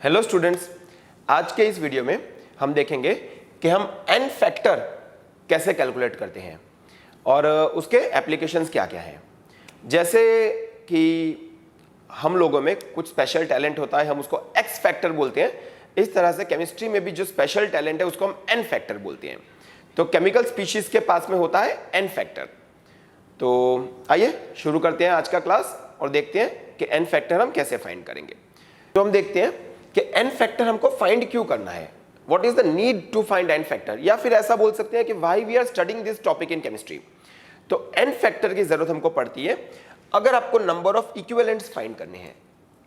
Hello students, आज के इस वीडियो में हम देखेंगे कि हम n फैक्टर कैसे कैलकुलेट करते हैं और उसके एप्लीकेशंस क्या क्या हैं। जैसे कि हम लोगों में कुछ स्पेशल टैलेंट होता है, हम उसको x फैक्टर बोलते हैं। इस तरह से केमिस्ट्री में भी जो स्पेशल टैलेंट है उसको हम n फैक्टर बोलते हैं। तो केमिकल स्पीशीज के पास में होता है n फैक्टर। तो आइए शुरू करते हैं आज का क्लास और देखते हैं कि n फैक्टर हम कैसे फाइंड करेंगे। तो हम देखते हैं कि n फैक्टर हमको फाइंड क्यों करना है, what is the need to find n factor, या फिर ऐसा बोल सकते हैं कि why we are studying this topic in chemistry. तो n फैक्टर की जरूरत हमको पड़ती है अगर आपको नंबर ऑफ इक्विवेलेंट्स फाइंड करने हैं।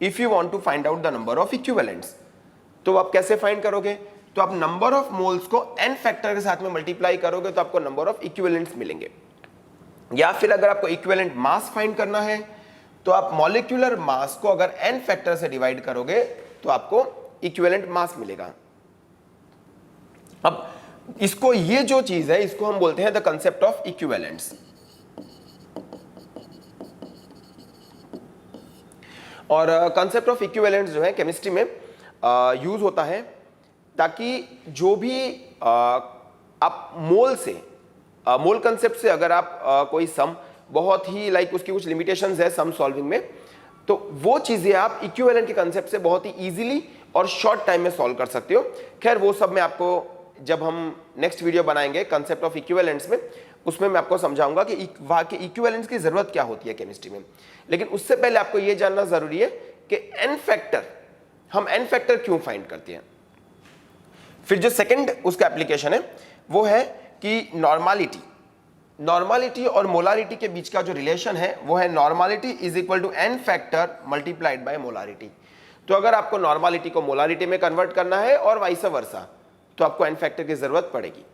If you want to find out the number of equivalents, तो आप कैसे फाइंड करोगे? तो आप नंबर ऑफ मोल्स को n फैक्टर के साथ में मल्टीप्लाई करोगे तो आपको नंबर ऑफ इक्विवेलेंट्स मिलेंगे। या फिर अगर आपको इक्विवेलेंट मास फाइंड करना है तो आप मॉलिक्यूलर मास को अगर n फैक्टर से डिवाइड करोगे तो आपको इक्विवेलेंट मास मिलेगा। अब इसको, ये जो चीज है इसको हम बोलते हैं द कंसेप्ट ऑफ इक्विवेलेंट्स। और कंसेप्ट ऑफ इक्विवेलेंट्स जो है केमिस्ट्री में यूज होता है ताकि जो भी आप मोल से, मोल कंसेप्ट से अगर आप कोई सम बहुत ही उसकी कुछ लिमिटेशंस है सम सॉल्विंग में, तो वो चीजें आप इक्विवेलेंट के कंसेप्ट से बहुत ही इजीली और शॉर्ट टाइम में सॉल्व कर सकते हो। खैर वो सब मैं आपको जब हम नेक्स्ट वीडियो बनाएंगे कंसेप्ट ऑफ इक्विवेलेंट्स में, उसमें मैं आपको समझाऊंगा कि इक्विवेलेंट्स की जरूरत क्या होती है केमिस्ट्री में। लेकिन उससे पहले आपको यह जानना जरूरी है कि n फैक्टर, हम n फैक्टर क्यों फाइंड करते हैं। फिर जो सेकंड उसका एप्लीकेशन है वो है कि नॉर्मालिटी और मोलारिटी के बीच का जो रिलेशन है वो है normality is equal to n factor multiplied by molarity. तो अगर आपको नॉर्मालिटी को मोलारिटी में कन्वर्ट करना है और वाइस वर्सा, तो आपको n फैक्टर की जरूरत पड़ेगी।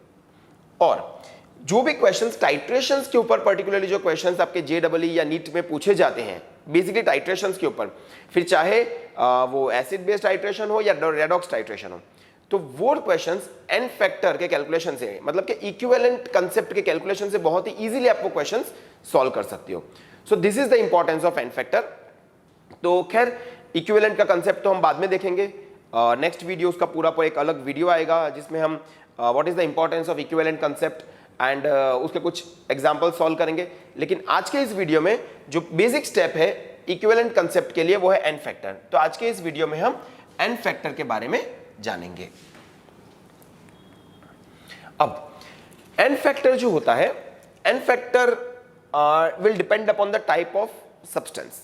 और जो भी क्वेश्चंस टाइट्रेशंस के ऊपर, पर्टिकुलरली जो क्वेश्चंस आपके JEE या नीट में पूछे जाते हैं बेसिकली टाइट्रेशंस के ऊपर, फिर चाहे वो एसिड बेस्ड टाइट्रेशन हो या रेडॉक्स टाइट्रेशन हो, तो वो क्वेश्चंस n फैक्टर के कैलकुलेशन से, मतलब कि इक्विवेलेंट कंसेप्ट के कैलकुलेशन से बहुत ही इजीली आप वो क्वेश्चंस सॉल्व कर सकते हो। So this is the importance of n factor. तो खैर इक्विवेलेंट का कंसेप्ट तो हम बाद में देखेंगे, नेक्स्ट वीडियो उसका पूरा एक अलग वीडियो आएगा जिसमें हम what is the importance of equivalent concept and उसके कुछ एग्जांपल सॉल्व करेंगे। लेकिन आज के इस वीडियो में जो बेसिक स्टेप है इक्विवेलेंट कंसेप्ट के लिए वो है n फैक्टर। तो आज के इस वीडियो में हम n फैक्टर के बारे में जानेंगे। अब n फैक्टर जो होता है, n factor will depend upon the type of substance.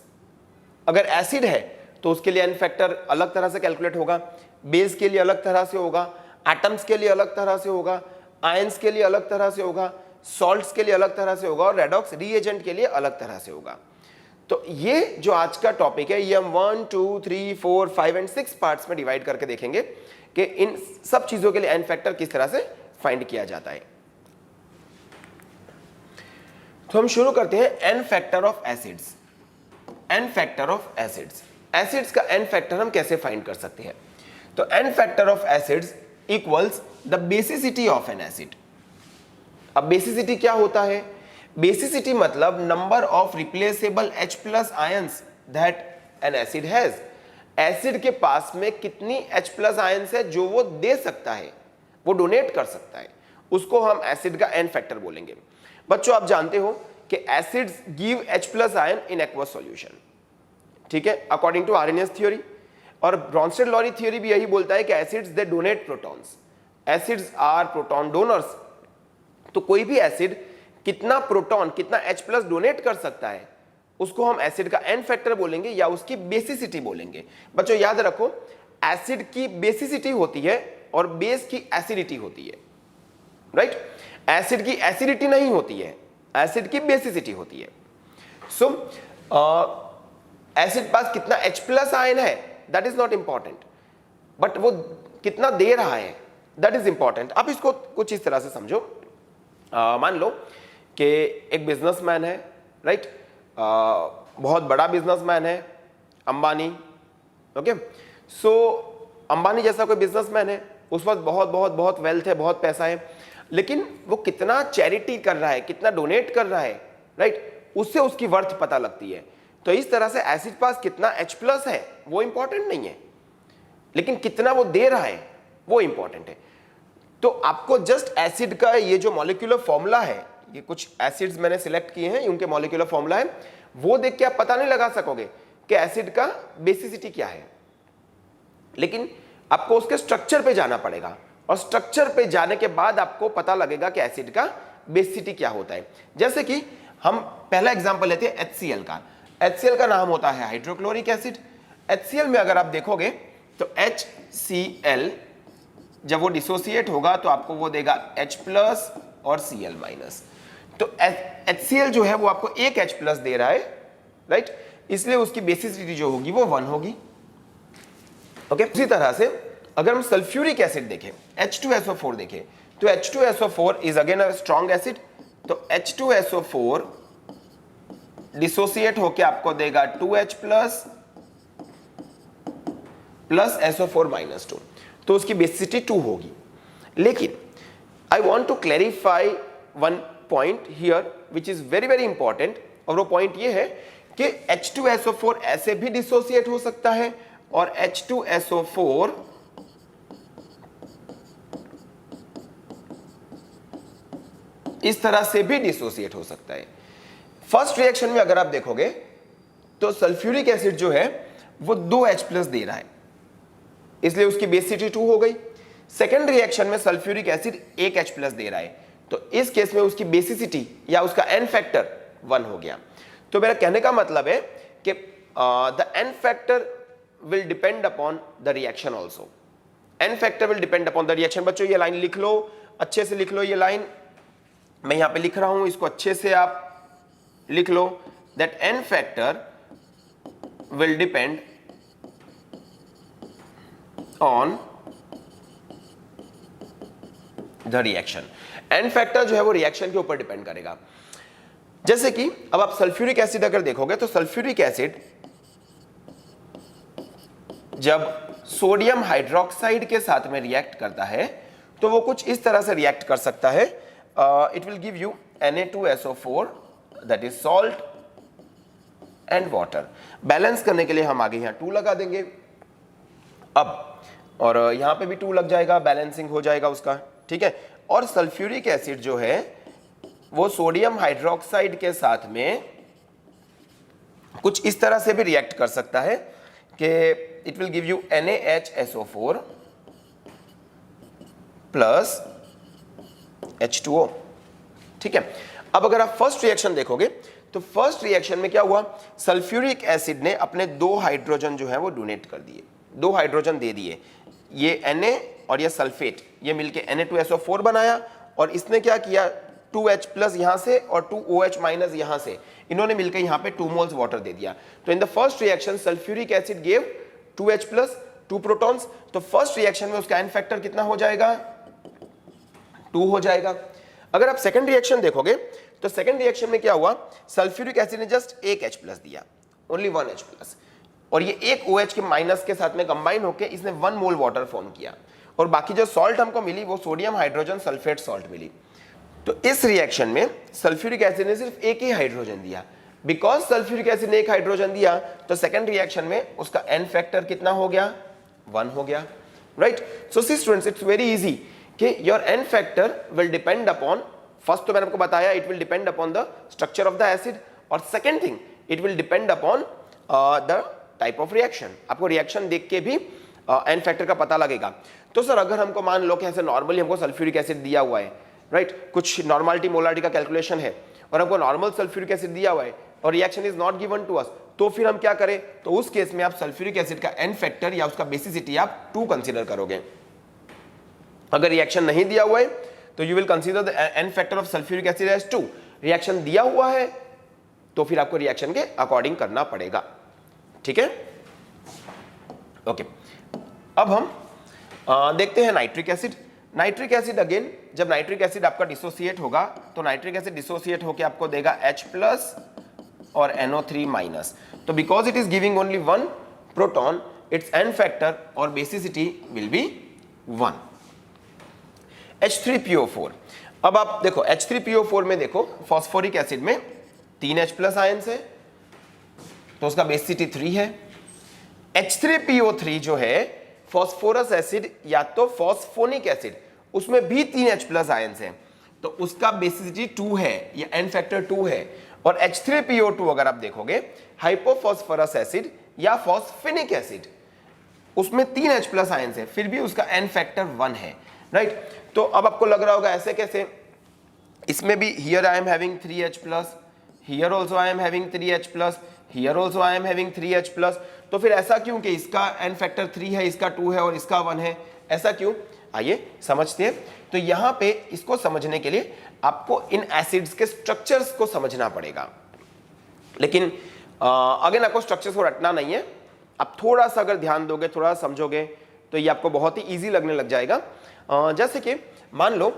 अगर एसिड है तो उसके लिए n फैक्टर अलग तरह से कैलकुलेट होगा, बेस के लिए अलग तरह से होगा, एटम्स के लिए अलग तरह से होगा, आयंस के लिए अलग तरह से होगा, सॉल्ट्स के लिए अलग तरह से होगा और रेडॉक्स रीएजेंट के लिए अलग तरह से होगा। तो ये जो आज का टॉपिक है ये हम 1, 2, 3, 4, 5 एंड 6 पार्ट्स में डिवाइड करके देखेंगे कि इन सब चीजों के लिए n फैक्टर किस तरह से फाइंड किया जाता है। तो हम शुरू करते हैं n factor of acids. n factor of acids, acids का n फैक्टर हम कैसे फाइंड कर सकते हैं? तो n factor of acids equals the basicity of an acid. अब बेसिसिटी क्या होता है? बेसिसिटी मतलब number of replaceable H plus ions that N acid has. Acid के पास में कितनी H प्लस आयंस है जो वो दे सकता है, वो डोनेट कर सकता है, उसको हम एसिड का n फैक्टर बोलेंगे। बच्चों आप जानते हो कि acids give H plus ion in aqueous solution, ठीक है, अकॉर्डिंग टू आर्हेनियस थ्योरी। और ब्रॉन्स्टेड-लॉरी थ्योरी भी यही बोलता है कि acids they donate protons, acids are proton donors. तो कोई भी एसिड कितना प्रोटॉन, कितना H प्लस डोनेट कर सकता है, उसको हम एसिड का n फैक्टर बोलेंगे या उसकी बेसिसिटी बोलेंगे। बच्चों याद रखो, एसिड की बेसिसिटी होती है और बेस की एसिडिटी होती है, राइट? एसिड की एसिडिटी नहीं होती है, एसिड की बेसिसिटी होती है। सो एसिड पास कितना H प्लस आयन है that is not important, but वो कितना दे रहा है दैट इज इंपॉर्टेंट। आप इसको कुछ इस तरह से समझो, मान लो कि एक बिजनेसमैन है, राइट? बहुत बड़ा बिजनेसमैन है, अंबानी, ओके। सो अंबानी जैसा कोई बिजनेसमैन है, उस वक्त बहुत बहुत बहुत वेल्थ है, बहुत पैसा है, लेकिन वो कितना चैरिटी कर रहा है, कितना डोनेट कर रहा है, राइट? उससे उसकी वर्थ पता लगती है। तो इस तरह से एसिड पास कितना H प्लस है वो इंपॉर्टेंट नहीं है, लेकिन कितना वो दे रहा है वो इंपॉर्टेंट है। तो आपको जस्ट एसिड का ये जो मॉलिक्यूलर फॉर्मूला है, ये कुछ एसिड्स मैंने सिलेक्ट किए हैं, उनके मॉलिक्यूलर फॉर्मूला है, वो देख के आप पता नहीं लगा सकोगे कि एसिड का बेसिसिटी क्या है, लेकिन आपको उसके स्ट्रक्चर पे जाना पड़ेगा और स्ट्रक्चर पे जाने के बाद आपको पता लगेगा कि एसिड का बेसिसिटी क्या होता है। जैसे कि हम पहला एग्जांपल लेते हैं HCl का। HCl का नाम होता है हाइड्रोक्लोरिक एसिड। HCl में अगर आप देखोगे तो HCl जब वो डिसोसिएट होगा तो आपको वो देगा H प्लस और Cl-। तो HCl जो है वो आपको एक H प्लस दे रहा है, राइट, इसलिए उसकी बेसिसिटी जो होगी वो 1 होगी। ओके, इसी तरह से अगर हम सल्फ्यूरिक एसिड देखें, H2SO4 देखें, तो H2SO4 is again a strong acid. तो H2SO4 डिसोसिएट होके आपको देगा 2H प्लस प्लस SO4-2, तो उसकी बेसिसिटी 2 होगी। लेकिन I want to clarify one point here which is very very important, और वो पॉइंट ये है कि H2SO4 ऐसे भी डिसोसिएट हो सकता है और H2SO4 इस तरह से भी डिसोसिएट हो सकता है। फर्स्ट रिएक्शन में अगर आप देखोगे तो सल्फ्यूरिक एसिड जो है वो 2H प्लस दे रहा है, इसलिए उसकी बेसिसिटी 2 हो गई। सेकेंड रिएक्शन में सल्फ्यूरिक एसिड 1H प्लस दे रहा है, तो इस केस में उसकी बेसिसिटी या उसका एन फैक्टर 1 हो गया। तो मेरा कहने का मतलब है कि the N factor will depend upon the reaction also. N factor will depend upon the reaction. बच्चों ये लाइन लिख लो, अच्छे से लिख लो, ये लाइन मैं यहां पे लिख रहा हूं, इसको अच्छे से आप लिख लो, that n factor will depend on the reaction. N factor जो है वो रिएक्शन के ऊपर डिपेंड करेगा। जैसे कि अब आप सल्फ्यूरिक एसिड अगर देखोगे तो सल्फ्यूरिक एसिड जब सोडियम हाइड्रोक्साइड के साथ में रिएक्ट करता है तो वो कुछ इस तरह से रिएक्ट कर सकता है। It will give you Na2SO4 that is salt and water. Balance करने के लिए हम आगे यहां 2 लगा देंगे अब, और यहां पे भी 2 लग जाएगा, बैलेंसिंग हो जाएगा उसका, ठीक है। और सल्फ्यूरिक एसिड जो है वो सोडियम हाइड्रोक्साइड के साथ में कुछ इस तरह से भी रिएक्ट कर सकता है कि it will give you NaHSO4 plus H2O, ठीक है। अब अगर आप फर्स्ट रिएक्शन देखोगे तो फर्स्ट रिएक्शन में क्या हुआ, सल्फ्यूरिक एसिड ने अपने 2 हाइड्रोजन जो है वो डोनेट कर दिए, 2 हाइड्रोजन दे दिए। ये Na और ये सल्फेट ये मिलके Na2SO4 बनाया, और इसने क्या किया 2H प्लस यहां से और 2OH माइनस यहां से, इन्होंने मिलकर यहां पे 2 मोल्स वाटर दे दिया। तो in the first reaction sulphuric acid gave 2H plus 2 protons. तो फर्स्ट रिएक्शन में उसका एन फैक्टर कितना हो जाएगा, 2 हो जाएगा। अगर आप सेकंड रिएक्शन देखोगे तो सेकंड रिएक्शन में क्या हुआ, सल्फ्यूरिक एसिड ने जस्ट 1H प्लस दिया, ओनली 1H प्लस, और ये एक OH के माइनस के साथ में कंबाइन होकर इसने 1 मोल वाटर फॉर्म किया, और बाकी जो सॉल्ट हमको मिली वो सोडियम हाइड्रोजन सल्फेट सॉल्ट मिली। तो इस रिएक्शन में सल्फ्यूरिक एसिड ने सिर्फ एक ही हाइड्रोजन दिया। बिकॉज सल्फ्यूरिक एसिड ने एक हाइड्रोजन दिया तो सेकंड रिएक्शन में उसका एन फैक्टर कितना हो गया, 1 हो गया, right. So see students, it's very easy कि your n factor will depend upon, first तो मैंने आपको बताया it will depend upon the structure of the acid, और second thing it will depend upon the type of reaction. आपको reaction देख के भी एन फैक्टर का पता लगेगा। तो सर अगर हमको मान लो कि ऐसे नॉर्मली हमको सल्फ्यूरिक एसिड दिया हुआ है, राइट, कुछ नॉर्मलिटी मोलारिटी का कैलकुलेशन है और हमको नॉर्मल सल्फ्यूरिक एसिड दिया हुआ है और reaction is not given to us, तो फिर हम क्या करें, तो उस केस में आप सल्फ्यूरिक एसिड का एन फैक्टर या उसका बेसिसिटी आप 2 कंसीडर करोगे। अगर रिएक्शन नहीं दिया हुआ है तो you will consider the N factor of sulphuric acid as 2। Reaction दिया हुआ है तो फिर आपको रिएक्शन के अकॉर्डिंग करना पड़ेगा, ठीक है, ओके। अब हम देखते हैं nitric acid. Nitric acid again, जब नाइट्रिक एसिड आपका डिसोसिएट होगा तो नाइट्रिक एसिड डिसोसिएट होकर आपको देगा H प्लस और NO3 माइनस। तो because it is giving only 1 proton, it's N factor और बेसिसिटी विल बी 1। H3PO4, अब आप देखो H3PO4 में देखो फॉस्फोरिक एसिड में 3H प्लस आयंस है तो उसका बेसिसिटी 3 है। H3PO3 जो है फॉस्फोरस एसिड या तो फॉस्फोनिक एसिड, उसमें भी 3 H प्लस आयंस हैं, तो उसका बेसिसिटी 2 है या एन फैक्टर 2 है। और H3PO2 अगर आप देखोगे हाइपोफॉस्फोरस एसिड या फॉस्फेनिक एसिड, उसमें 3 H प्लस आयंस है, फिर भी उसका एन फैक्टर 1 है, राइट। तो अब आपको लग रहा होगा ऐसे कैसे, इसमें भी here I am having 3H plus, here also I am having 3H plus, here also I am having 3H plus, तो फिर ऐसा क्यों कि इसका एन फैक्टर 3 है, इसका 2 है और इसका 1 है, ऐसा क्यों? आइए समझते हैं। तो यहां पे इसको समझने के लिए आपको इन एसिड्स के स्ट्रक्चर्स को समझना पड़ेगा, लेकिन अगेन आपको स्ट्रक्चर्स को रटना नहीं है, आप थोड़ा सा अगर ध्यान दोगे, थोड़ा समझोगे तो ये आपको बहुत ही इजी लगने लग जाएगा। जैसे कि मान लो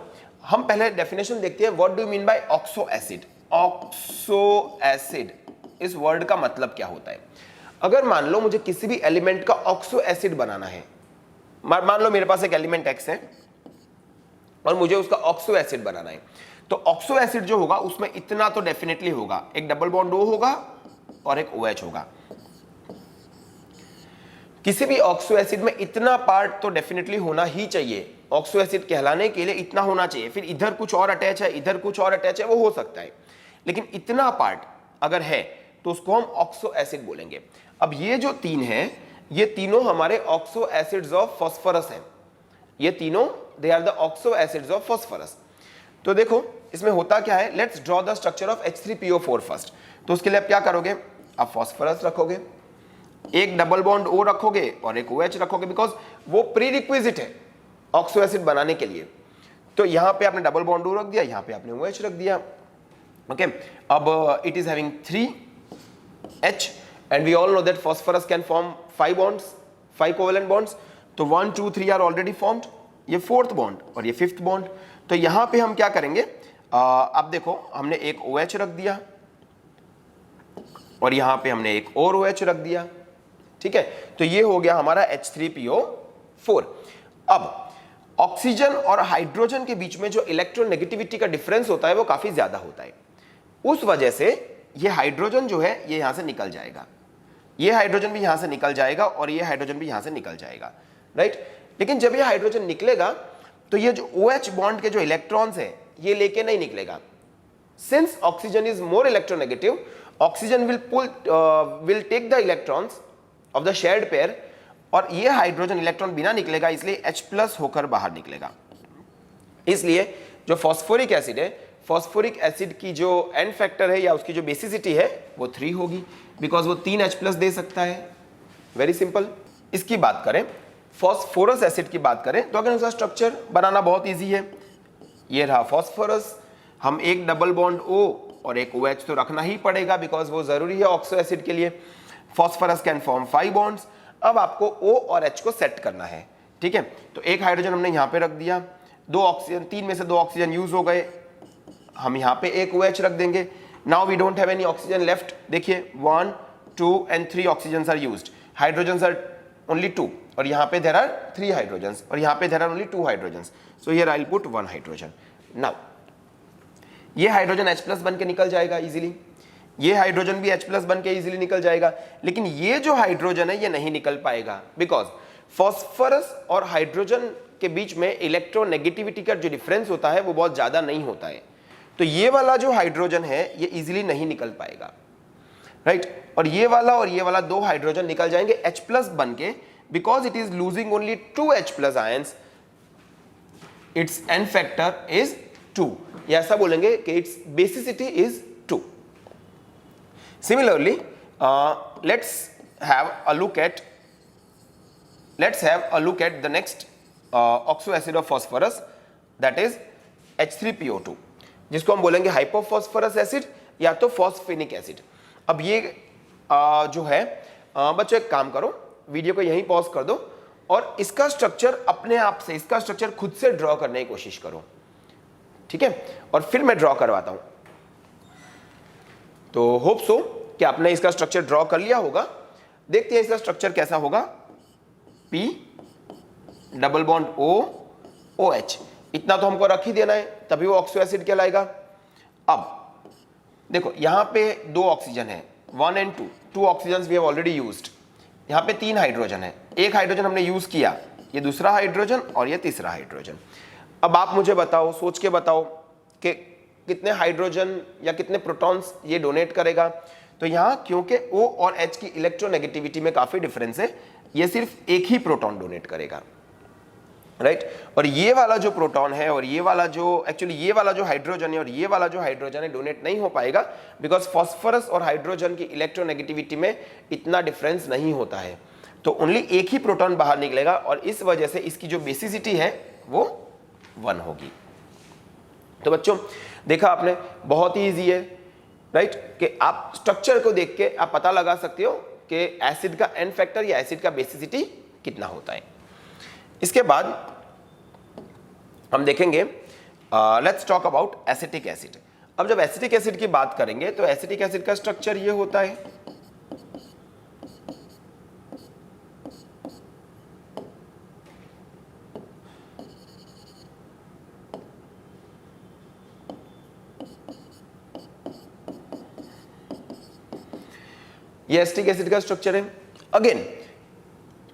हम पहले डेफिनेशन देखते हैं, what do you mean by oxo acid. Oxo acid इस वर्ड का मतलब क्या होता है? अगर मान लो मुझे किसी भी एलिमेंट का ऑक्सो एसिड बनाना है, मान लो मेरे पास एक एलिमेंट X है और मुझे उसका ऑक्सो एसिड बनाना है, तो ऑक्सो एसिड जो होगा उसमें इतना तो डेफिनेटली होगा, एक डबल बॉन्ड O होगा और एक OH होगा। किसी भी ऑक्सो एसिड में इतना पार्ट तो डेफिनेटली होना ही चाहिए, ऑक्सो एसिड कहलाने के लिए इतना होना चाहिए। फिर इधर कुछ और अटैच है, इधर कुछ और अटैच है, वो हो सकता है, लेकिन इतना पार्ट अगर है तो उसको हम ऑक्सो एसिड बोलेंगे। अब ये जो 3 है, ये तीनों हमारे ऑक्सो एसिड्स ऑफ फास्फोरस हैं, ये तीनों they are the oxo acids of phosphorus. तो देखो इसमें होता क्या है, let's draw the structure of H3PO4 first. तो उसके लिए आप क्या करोगे, आप फास्फोरस रखोगे, एक डबल बॉन्ड O रखोगे और एक OH रखोगे, बिकॉज वो प्री रिक्विजिट है ऑक्सो एसिड बनाने के लिए। तो यहां पे आपने डबल बॉन्ड O रख दिया, यहां पे आपने OH रख दिया, ओके। अब it is having 3H and we all know that phosphorus can form 5 bonds, 5 covalent bonds, तो 1 2 3 are already formed, ये 4th bond और ये 5th bond। तो यहां पे हम क्या करेंगे, अब देखो हमने एक OH रख दिया और यहां पे हमने एक और OH रख दिया, ठीक है। तो ये हो गया हमारा H3PO4। अब ऑक्सीजन और हाइड्रोजन के बीच में जो इलेक्ट्रोनेगेटिविटी का डिफरेंस होता है वो काफी ज्यादा होता है, उस वजह से ये हाइड्रोजन जो है ये यहां से निकल जाएगा, ये हाइड्रोजन भी यहां से निकल जाएगा और ये हाइड्रोजन भी यहां से निकल जाएगा, राइट। लेकिन जब ये हाइड्रोजन निकलेगा तो ये जो OH बॉन्ड के जो इलेक्ट्रॉन्स हैं ये लेके नहीं निकलेगा, since oxygen is more electronegative, oxygen will take the electrons of the shared pair और ये हाइड्रोजन इलेक्ट्रॉन बिना निकलेगा, इसलिए H प्लस होकर बाहर निकलेगा। इसलिए जो फॉस्फोरिक एसिड है, फॉस्फोरिक एसिड की जो एन फैक्टर है या उसकी जो बेसिसिटी है वो 3 होगी, बिकॉज वो 3 H प्लस दे सकता है, वेरी सिंपल। इसकी बात करें, फॉस्फोरस एसिड की बात करें, तो अगर उसका स्ट्रक्चर बनाना बहुत इजी है, ये रहा फॉस्फोरस, हम एक डबल बॉन्ड O और एक OH तो रखना ही पड़ेगा बिकॉज वो जरूरी है ऑक्सो एसिड के लिए। Phosphorus can form 5 bonds. अब आपको O और H को सेट करना है, ठीक है। तो एक हाइड्रोजन हमने यहां पे रख दिया, 2 ऑक्सीजन, 3 में से 2 ऑक्सीजन यूज हो गए, हम यहां पे एक OH रख देंगे। Now we don't have any oxygen left, देखिए 1 2 and 3 oxygen are used, hydrogen are only 2 और यहां पे देयर आर 3 हाइड्रोजन्स और यहां पे there are only 2 hydrogens, so here I will put 1 hydrogen. Now ये हाइड्रोजन H प्लस बन के निकल जाएगा इजीली, ये हाइड्रोजन भी H प्लस बन के इजीली निकल जाएगा, लेकिन ये जो हाइड्रोजन है ये नहीं निकल पाएगा बिकॉज फॉस्फोरस और हाइड्रोजन के बीच में इलेक्ट्रोनेगेटिविटी का जो डिफरेंस होता है वो बहुत ज्यादा नहीं होता है। तो ये वाला जो हाइड्रोजन है ये इजीली नहीं निकल पाएगा, राइट। और ये वाला 2 हाइड्रोजन निकल जाएंगे H प्लस बन के, because it is losing only 2 H plus ions, it's N factor is 2, या ऐसा बोलेंगे कि it's basicity is 2। Similarly, let's have a look at the next oxo acid of phosphorus, that is H3PO2, जिसको हम बोलेंगे hypophosphorous acid या तो फॉस्फेनिक acid. अब ये जो है बच्चों एक काम करो, वीडियो को यहीं पॉज कर दो और इसका स्ट्रक्चर अपने आप से, इसका स्ट्रक्चर खुद से ड्रॉ करने की कोशिश करो, ठीक है, और फिर मैं ड्रॉ करवाता हूं। तो होप सो कि आपने इसका स्ट्रक्चर ड्रॉ कर लिया होगा। देखते हैं इसका स्ट्रक्चर कैसा होगा, P double bond O OH, इतना तो हमको रख ही देना है, तभी वो ऑक्सो एसिड कहलाएगा। अब देखो यहां पे 2 ऑक्सीजन है, 1 and 2 oxygen we have already used, यहाँ पे 3 हाइड्रोजन है, एक हाइड्रोजन हमने यूज किया, ये दूसरा हाइड्रोजन और ये तीसरा हाइड्रोजन। अब आप मुझे बताओ, सोच के बताओ कि कितने हाइड्रोजन या कितने प्रोटॉन्स ये डोनेट करेगा। तो यहाँ क्योंकि O और H की इलेक्ट्रोनेगेटिविटी में काफी डिफरेंस है, ये सिर्फ एक ही प्रोटॉन डोनेट करेगा, राइट। और ये वाला जो प्रोटॉन है और ये वाला जो एक्चुअली ये वाला जो हाइड्रोजन है और ये वाला जो हाइड्रोजन है डोनेट नहीं हो पाएगा, बिकॉज फास्फोरस और हाइड्रोजन की इलेक्ट्रोनेगेटिविटी में इतना डिफरेंस नहीं होता है, तो ओनली एक ही प्रोटॉन बाहर निकलेगा और इस वजह से इसकी जो बेसिसिटी है वो 1 होगी। तो बच्चों देखा आपने, बहुत ही ईजी है, राइट, कि आप स्ट्रक्चर को देख के आप पता लगा सकते हो कि एसिड का एन फैक्टर या एसिड का बेसिसिटी कितना होता है। इसके बाद हम देखेंगे, let's talk about acetic acid. अब जब एसिटिक एसिड की बात करेंगे तो एसिटिक एसिड का स्ट्रक्चर ये होता है, ये एसिटिक एसिड का स्ट्रक्चर है। अगेन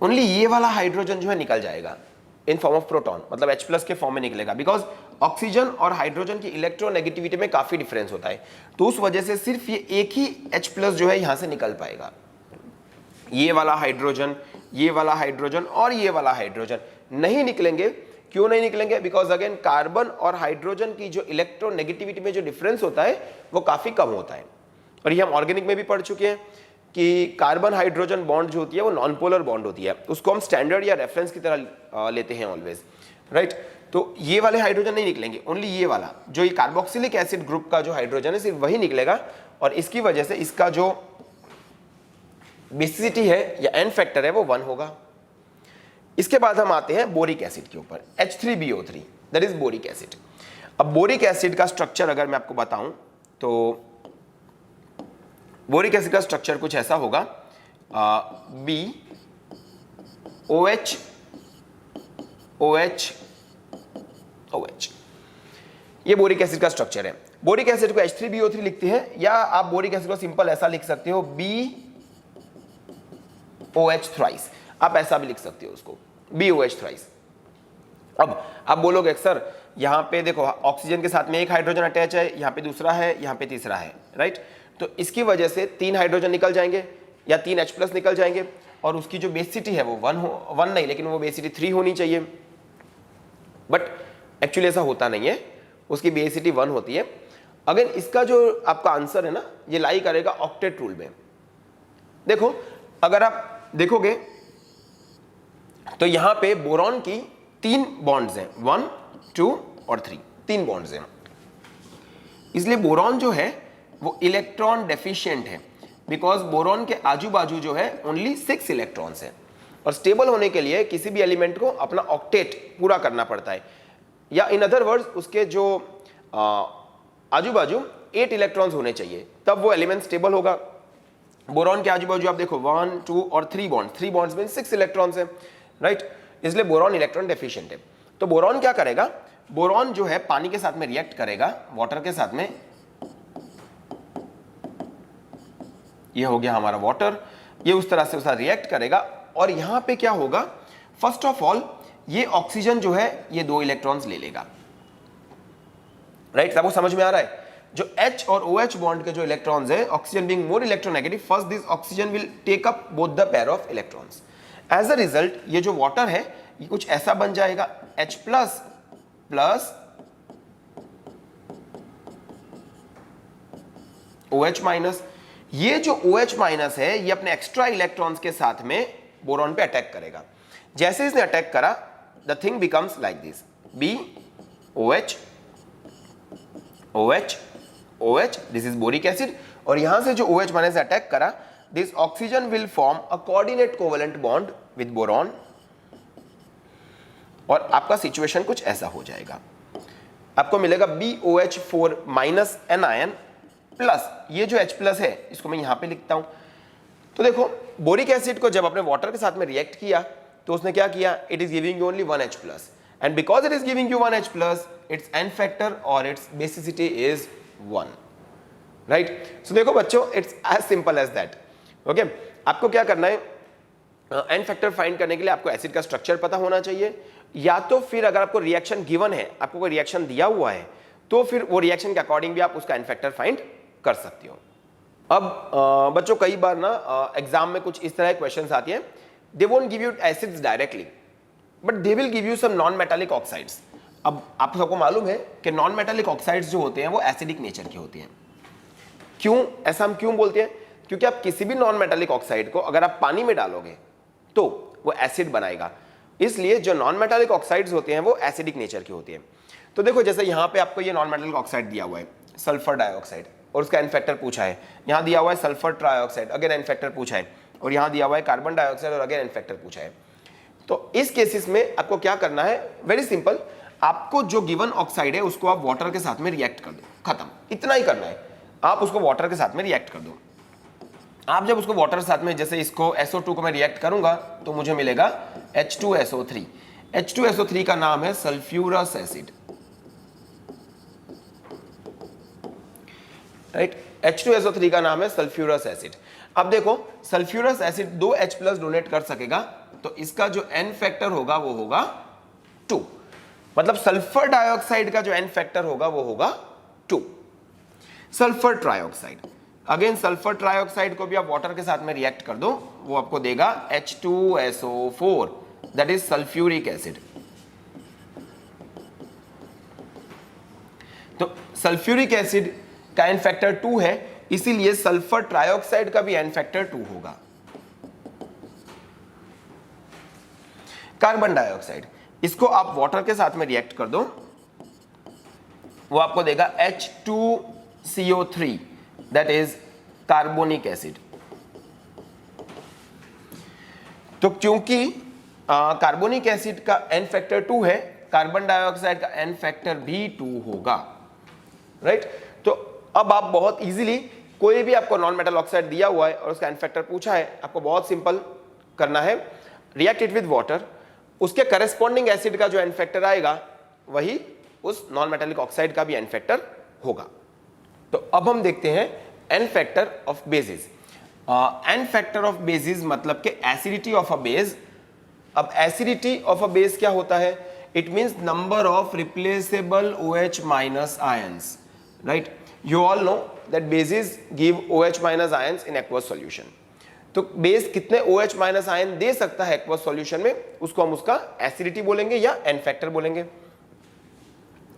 ओनली ये वाला हाइड्रोजन जो है निकल जाएगा इन फॉर्म ऑफ प्रोटॉन, मतलब H+ के फॉर्म में निकलेगा, बिकॉज ऑक्सीजन और हाइड्रोजन की इलेक्ट्रोनेगेटिविटी में काफी डिफरेंस होता है, तो उस वजह से सिर्फ ये एक ही H+ जो है यहां से निकल पाएगा। ये वाला हाइड्रोजन, ये वाला हाइड्रोजन और ये वाला हाइड्रोजन नहीं निकलेंगे। क्यों नहीं निकलेंगे? बिकॉज अगेन कार्बन और हाइड्रोजन की जो इलेक्ट्रोनेगेटिविटी में जो डिफरेंस होता है वो काफी कम होता है, और ये हम ऑर्गेनिक में भी पढ़ चुके हैं कि कार्बन हाइड्रोजन बॉन्ड जो होती है वो नॉन पोलर बॉन्ड होती है, उसको हम स्टैंडर्ड या रेफरेंस की तरह लेते हैं ऑलवेज, राइट। तो ये वाले हाइड्रोजन नहीं निकलेंगे, ओनली ये वाला जो ये कार्बोक्सिलिक एसिड ग्रुप का जो हाइड्रोजन है सिर्फ वही निकलेगा, और इसकी वजह से इसका जो बेसिसिटी है या एन फैक्टर है वो 1 होगा। इसके बाद हम आते हैं बोरिक एसिड के ऊपर, H3BO3 that is boric acid. अब बोरिक एसिड का स्ट्रक्चर अगर मैं आपको बताऊं तो बोरिक एसिड का स्ट्रक्चर कुछ ऐसा होगा, BOH OH OH, ये बोरिक एसिड का स्ट्रक्चर है। बोरिक एसिड को H3BO3 लिखते हैं, या आप बोरिक एसिड को सिंपल ऐसा लिख सकते हो BOH थ्राइस, आप ऐसा भी लिख सकते हो उसको BOH थ्राइस। अब आप बोलोगे सर यहाँ पे देखो ऑक्सीजन के साथ में एक हाइड्रोजन अटैच है, यहाँ पे दूसरा है, यहाँ पे तीसरा है, राइट। तो इसकी वजह से 3 हाइड्रोजन निकल जाएंगे या 3 H+ निकल जाएंगे, और उसकी जो बेसिसिटी है वो 1 नहीं, लेकिन वो बेसिसिटी 3 होनी चाहिए, बट एक्चुअली ऐसा होता नहीं है, उसकी बेसिसिटी 1 होती है। अगर इसका जो आपका आंसर है ना ये लाई करेगा ऑक्टेट रूल में। देखो अगर आप देखोगे तो यहां पे बोरॉन की 3 बॉन्ड्स हैं, 1 2 और 3, 3 बॉन्ड्स हैं, इसलिए बोरॉन जो है वो इलेक्ट्रॉन डेफिशिएंट है, बिकॉज बोरॉन के आजू बाजू जो है ओनली 6 इलेक्ट्रॉन्स हैं, और स्टेबल होने के लिए किसी भी एलिमेंट को अपना ऑक्टेट पूरा करना पड़ता है, या इन अदर वर्ड्स उसके जो आजू बाजू 8 इलेक्ट्रॉन्स होने चाहिए, तब वो एलिमेंट स्टेबल होगा। बोरॉन के आजू बाजू आप देखो 1 2 और 3 बॉन्ड्स में 6 इलेक्ट्रॉन्स हैं, राइट, इसलिए बोरॉन इलेक्ट्रॉन डेफिशिएंट है। तो बोरॉन क्या करेगा, बोरॉन जो है पानी के साथ में रिएक्ट करेगा, वाटर के साथ में, ये हो गया हमारा वाटर, ये उस तरह से उसका रिएक्ट करेगा, और यहां पे क्या होगा, फर्स्ट ऑफ ऑल ये ऑक्सीजन जो है ये 2 इलेक्ट्रॉन्स ले लेगा, राइट। सबको समझ में आ रहा है? जो H और OH बॉन्ड के जो इलेक्ट्रॉन्स है, oxygen being more electronegative, first this oxygen will take up both the pair of electrons. As a result ये जो वाटर है ये कुछ ऐसा बन जाएगा, H प्लस OH माइनस। ये जो OH माइनस है ये अपने एक्स्ट्रा इलेक्ट्रॉन्स के साथ में बोरॉन पे अटैक करेगा। जैसे इसने अटैक करा, the thing becomes like this, BOH OH OH, this is boric acid, और यहां से जो OH माइनस अटैक करा, this oxygen will form a coordinate covalent bond with boron, और आपका सिचुएशन कुछ ऐसा हो जाएगा, आपको मिलेगा BOH4 माइनस एनायन प्लस ये जो H+ है इसको मैं यहां पे लिखता हूं। तो देखो बोरिक एसिड को जब अपने वाटर के साथ में रिएक्ट किया तो उसने क्या किया, it is giving you only 1 H+, and because it is giving you 1 H+, its N factor और its basicity is 1, right. So देखो बच्चों, it's as simple as that, okay. आपको क्या करना है, एन फैक्टर फाइंड करने के लिए आपको एसिड का स्ट्रक्चर पता होना चाहिए, या तो फिर अगर आपको रिएक्शन गिवन है, आपको कोई रिएक्शन दिया हुआ है, तो फिर वो रिएक्शन के अकॉर्डिंग भी आप उसका एन फैक्टर फाइंड कर सकते हो। अब बच्चों कई बार ना एग्जाम में कुछ इस तरह के क्वेश्चंस आती हैं, they won't give you acids directly but they will give you some non metallic oxides. अब आप सबको मालूम है कि नॉन मेटालिक ऑक्साइड्स जो होते हैं वो एसिडिक नेचर के होते हैं। क्यों ऐसा हम क्यों बोलते हैं? क्योंकि आप किसी भी नॉन मेटालिक ऑक्साइड को अगर आप पानी में डालोगे तो वो एसिड बनाएगा, इसलिए जो नॉन मेटालिक ऑक्साइड्स होते हैं वो एसिडिक नेचर के होते हैं। तो देखो जैसे यहाँ पे आपको ये नॉन मेटालिक ऑक्साइड दिया हुआ है सल्फर डाइऑक्साइड, और उसका एन फैक्टर पूछा है, यहाँ दिया हुआ है sulphur trioxide, again N factor पूछा है, और यहाँ दिया हुआ है कार्बन डाइऑक्साइड और अगेन एन फैक्टर पूछा है। तो इस केसेस में आपको क्या करना है, वेरी सिंपल, आपको जो गिवन ऑक्साइड है उसको आप वाटर के साथ में रिएक्ट कर दो, खत्म, इतना ही करना है। आप उसको वाटर के साथ में रिएक्ट कर दो। आप जब उसको वाटर के साथ में, जैसे इसको SO2 को मैं रिएक्ट करूंगा तो मुझे मिलेगा H2SO3। H2SO3 का नाम है सल्फ्यूरस एसिड, राइट। H2SO3 का नाम है सल्फ्यूरस एसिड। अब देखो सल्फ्यूरस एसिड 2H+ डोनेट कर सकेगा, तो इसका जो एन फैक्टर होगा वो होगा 2, मतलब सल्फर डाइऑक्साइड का जो एन फैक्टर होगा वो होगा 2। Sulphur trioxide, again sulphur trioxide को भी आप वाटर के साथ में रिएक्ट कर दो, वो आपको देगा H2SO4, that is sulphuric acid. तो सल्फ्यूरिक एसिड का एन फैक्टर 2 है, इसीलिए सल्फर ट्राइऑक्साइड का भी एन फैक्टर 2 होगा। कार्बन डाइऑक्साइड, इसको आप वाटर के साथ में रिएक्ट कर दो, वो आपको देगा H2CO3, that is carbonic acid. तो क्योंकि कार्बोनिक एसिड का एन फैक्टर 2 है, कार्बन डाइऑक्साइड का एन फैक्टर भी 2 होगा, राइट। तो अब आप बहुत इजीली, कोई भी आपको नॉन मेटल ऑक्साइड दिया हुआ है और उसका एन फैक्टर पूछा है, आपको बहुत सिंपल करना है, रिएक्ट इट विद वाटर, उसके करस्पॉन्डिंग एसिड का जो एन फैक्टर आएगा वही उस नॉन मेटालिक ऑक्साइड का भी एन फैक्टर होगा। तो अब हम देखते हैं N factor of bases. N factor of bases मतलब कि एसिडिटी ऑफ अ बेस। अब एसिडिटी ऑफ अ बेस क्या होता है? It means number of replaceable OH minus ions, right. You all know that bases give OH minus ions in aqueous solution. तो base कितने OH minus ion दे सकता है aqueous solution में, उसको हम उसका एसिडिटी बोलेंगे या एन फैक्टर बोलेंगे।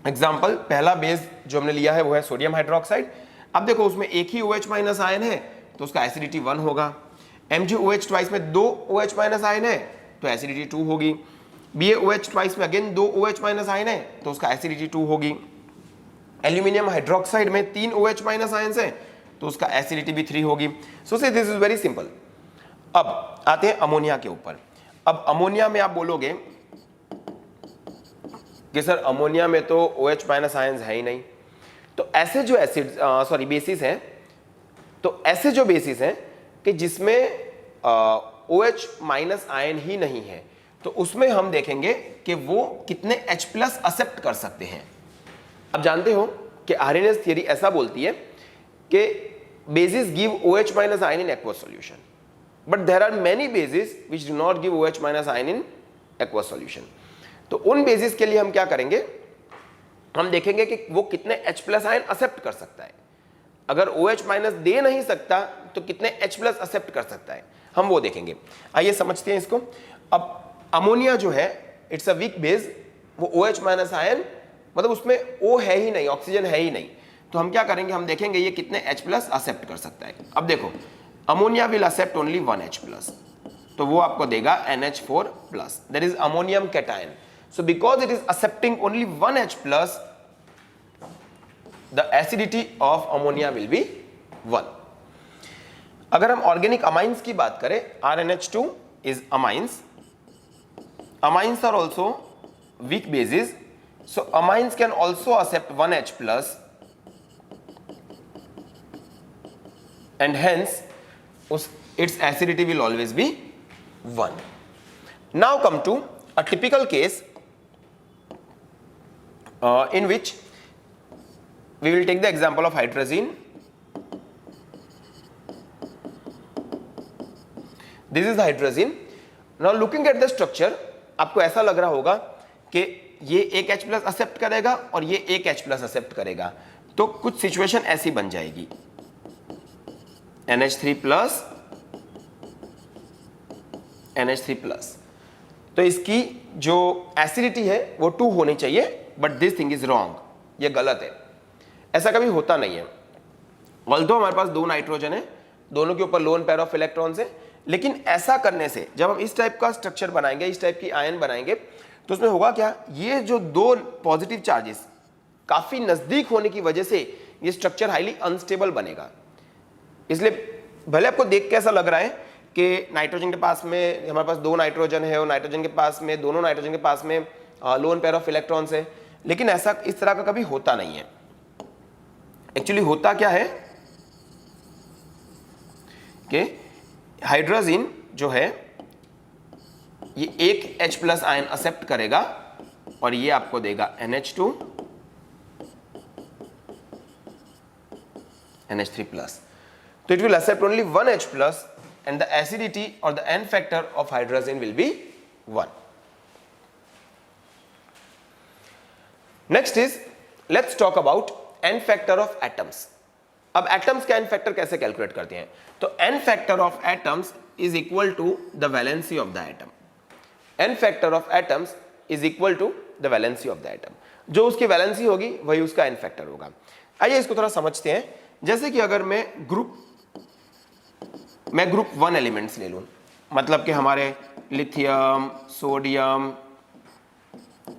एग्जाम्पल, पहला बेस जो हमने लिया है वो है सोडियम हाइड्रोक्साइड। अब देखो उसमें एक ही OH माइनस आयन है तो उसका एसिडिटी 1 होगा। MgOH ट्वाइस में 2 OH माइनस आयन है तो एसिडिटी 2 होगी। BaOH ट्वाइस में अगेन 2 OH माइनस आयन है तो उसका एसिडिटी 2 होगी। एल्यूमिनियम हाइड्रोक्साइड में 3 OH माइनस आयन है तो उसका एसिडिटी भी 3 होगी। सो से दिस इज वेरी सिंपल। अब आते हैं अमोनिया के ऊपर। अब अमोनिया में आप बोलोगे कि सर अमोनिया में तो OH माइनस आयंस है ही नहीं, तो ऐसे जो एसिड बेसिस हैं, तो ऐसे जो बेसिस हैं कि जिसमें OH माइनस आयन ही नहीं है, तो उसमें हम देखेंगे कि वो कितने H+ एक्सेप्ट कर सकते हैं। आप जानते हो कि आरएनएस थियरी ऐसा बोलती है कि bases give OH minus ion in aqueous solution, but there are many bases which do not give OH minus ion in aqueous solution. तो उन बेसिस के लिए हम क्या करेंगे, हम देखेंगे कि वो कितने H+ आयन एक्सेप्ट कर सकता है। अगर OH माइनस दे नहीं सकता तो कितने H+ एक्सेप्ट कर सकता है, हम वो देखेंगे। आइए समझते हैं इसको। अब अमोनिया जो है इट्स अ वीक बेस, वो OH माइनस आयन मतलब उसमें O है ही नहीं, ऑक्सीजन है ही नहीं, तो हम क्या करेंगे, हम देखेंगे ये कितने H+ एक्सेप्ट कर सकता है। अब देखो ammonia will accept only 1 H+, तो वो आपको देगा NH4+, that is ammonium cation. So because it is accepting only 1 H+, the acidity of ammonia will be 1. अगर हम ऑर्गेनिक अमाइंस की बात करें, RNH2 is amines. Amines are also weak bases, so amines can also accept 1 H+, and hence its acidity will always be 1. Now come to a typical case in which we will take the example of hydrazine. This is hydrazine. Now looking at the structure, आपको ऐसा लग रहा होगा कि ये एक H plus accept करेगा और ये एक H प्लस एक्सेप्ट करेगा, तो कुछ सिचुएशन ऐसी बन जाएगी, NH3 प्लस NH3 प्लस, तो इसकी जो एसिडिटी है वो 2 होनी चाहिए, but this thing is wrong, ये गलत है, ऐसा कभी होता नहीं है। ऑल्दो हमारे पास 2 नाइट्रोजन है, दोनों के ऊपर लोन पेयर ऑफ इलेक्ट्रॉन्स है, लेकिन ऐसा करने से जब हम इस टाइप का स्ट्रक्चर बनाएंगे, इस टाइप की आयन बनाएंगे, तो उसमें होगा क्या, ये जो 2 पॉजिटिव चार्जेस काफी नजदीक होने की वजह से ये स्ट्रक्चर हाईली अनस्टेबल बनेगा। इसलिए भले आपको देख के ऐसा लग रहा है कि नाइट्रोजन के पास में, हमारे पास 2 नाइट्रोजन है और नाइट्रोजन के पास में, दोनों नाइट्रोजन के पास में लोन पेयर ऑफ इलेक्ट्रॉन्स है, लेकिन ऐसा इस तरह का कभी होता नहीं है। एक्चुअली होता क्या है कि हाइड्रोजन जो है ये एक H प्लस आयन एक्सेप्ट करेगा और ये आपको देगा NH2 NH3 प्लस, तो it will accept only one H plus and the acidity or the N factor of hydrogen will be 1. Next is, let's talk about N factor of atoms. अब atoms का N factor कैसे calculate करते हैं, तो N factor of atoms is equal to the valency of the atom. N factor of atoms is equal to the valency of the atom. जो उसकी valency होगी वही उसका N factor होगा। आइए इसको थोड़ा समझते हैं। जैसे कि अगर मैं ग्रुप 1 एलिमेंट्स ले लूं, मतलब कि हमारे lithium, sodium,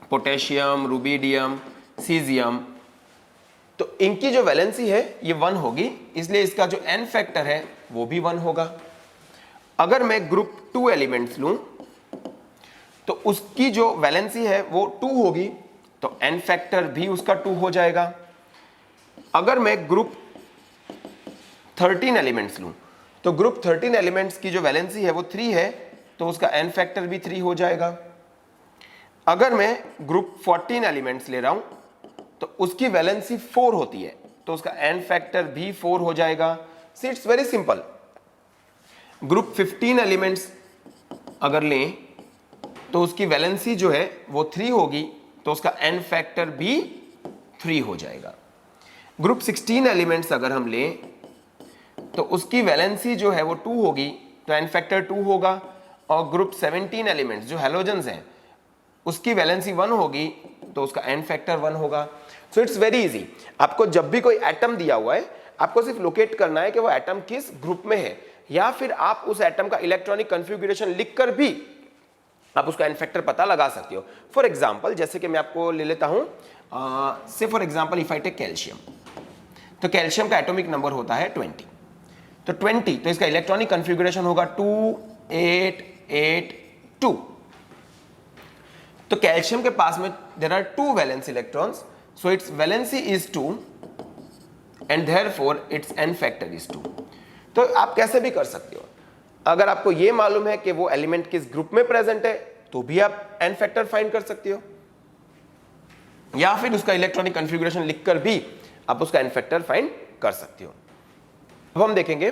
potassium, rubidium, caesium, तो इनकी जो वैलेंसी है ये 1 होगी, इसलिए इसका जो N फैक्टर है वो भी 1 होगा। अगर मैं ग्रुप 2 एलिमेंट्स लूं तो उसकी जो वैलेंसी है वो 2 होगी, तो N फैक्टर भी उसका 2 हो जाएगा। अगर मैं ग्रुप 13 एलिमेंट्स लूं तो ग्रुप 13 एलिमेंट्स की जो वैलेंसी है वो 3 है, तो उसका N फैक्टर भी 3 हो जाएगा। अगर मैं ग्रुप 14 एलिमेंट्स ले रहा हूं तो उसकी वैलेंसी 4 होती है, तो उसका N फैक्टर भी 4 हो जाएगा। See it's very simple. Group 15 elements अगर लें तो उसकी वैलेंसी जो है वो 3 होगी, तो उसका N फैक्टर भी 3 हो जाएगा। ग्रुप 16 एलिमेंट्स अगर हम लें तो उसकी वैलेंसी जो है वो 2 होगी, तो N फैक्टर 2 होगा। और ग्रुप 17 एलिमेंट्स जो हैलोजेंस हैं उसकी वैलेंसी 1 होगी, तो उसका N फैक्टर 1 होगा। So it's very easy. आपको जब भी कोई एटम दिया हुआ है, आपको सिर्फ लोकेट करना है कि वो एटम किस ग्रुप में है, या फिर आप उस एटम का इलेक्ट्रॉनिक कन्फिगरेशन लिखकर भी आप उसका N फैक्टर पता लगा सकते हो। फॉर एग्जाम्पल, जैसे कि मैं आपको ले लेता हूं, say for example if I take calcium, तो कैल्शियम का एटॉमिक नंबर होता है 20, तो 20, तो इसका इलेक्ट्रॉनिक कन्फिगरेशन होगा 2 8 8 2। तो कैल्शियम के पास में there are 2 valence electrons, so its valency is 2 and therefore its N factor is 2। तो आप कैसे भी कर सकते हो, अगर आपको ये मालूम है कि वो एलिमेंट किस ग्रुप में प्रेजेंट है तो भी आप N फैक्टर फाइंड कर सकते हो, या फिर उसका इलेक्ट्रॉनिक कन्फिगरेशन लिखकर भी आप उसका N फैक्टर फाइंड कर सकते हो। अब हम देखेंगे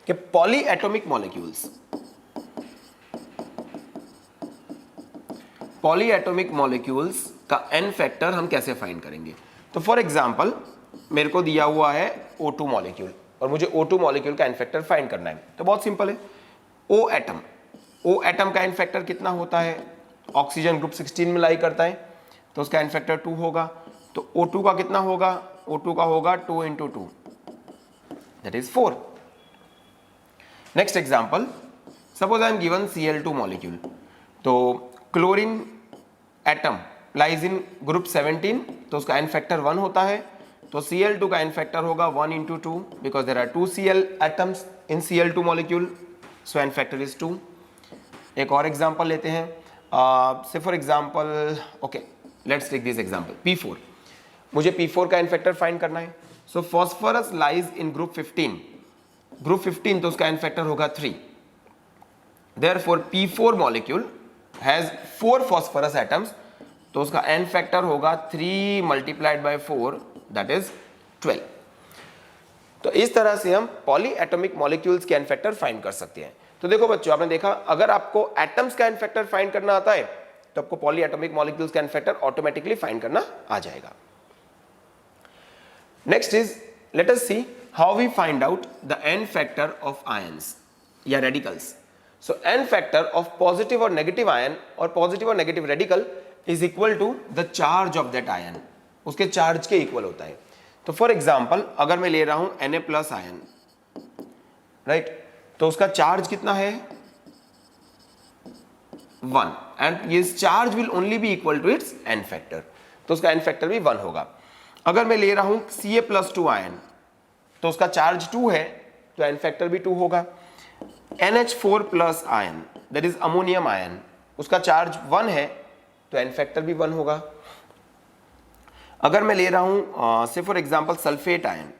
कि पॉली एटॉमिक मॉलिक्यूल्स का N फैक्टर हम कैसे फाइंड करेंगे। तो फॉर एग्जांपल मेरे को दिया हुआ है O2 मॉलिक्यूल और मुझे O2 मॉलिक्यूल का N फैक्टर फाइंड करना है, तो बहुत सिंपल है। O एटम का N फैक्टर कितना होता है, ऑक्सीजन ग्रुप 16 में लाई करता है, तो उसका N फैक्टर 2 होगा। तो O2 का कितना होगा, O2 का होगा 2 × 2, that is 4. Next example, suppose I am given Cl2 molecule, तो chlorine atom lies in group 17, तो उसका N फैक्टर 1 होता है, तो Cl2 का N फैक्टर होगा 1 × 2 because there are 2 Cl atoms in Cl2 molecule, so N factor is 2. एक और एग्जांपल लेते हैं, say for example, okay let's take this example P4। मुझे P4 का N फैक्टर फाइंड करना है, so phosphorus lies in group 15, तो उसका N फैक्टर होगा 3। Therefore P4 molecule has 4 phosphorus atoms, तो उसका N फैक्टर होगा 3 × 4, दैट इज 12। तो इस तरह से हम पॉली एटॉमिक मॉलिक्यूल्स के N फैक्टर फाइंड कर सकते हैं। तो देखो बच्चों, आपने देखा अगर आपको एटम्स का एन फैक्टर फाइंड करना आता है तो आपको पॉली एटॉमिक मॉलिक्यूल्स का एन फैक्टर ऑटोमेटिकली फाइंड करना आ जाएगा। Next is let us see how we find out the N factor of ions या radicals. So n factor of positive और नेगेटिव आयन और पॉजिटिव और negative radical is equal to the charge of that ion, उसके charge के equal होता है। तो for example अगर मैं ले रहा हूं Na+ आयन, राइट, तो उसका चार्ज कितना है 1 एंड ये charge will only be equal to its N factor, तो उसका एन फैक्टर भी 1 होगा। अगर मैं ले रहा हूं Ca+2 आयन तो उसका चार्ज 2 है तो एन फैक्टर भी 2 होगा। NH4+ ion that is ammonium ion, उसका चार्ज 1 है तो एन फैक्टर भी 1 होगा। अगर मैं ले रहा हूं say for example sulphate ion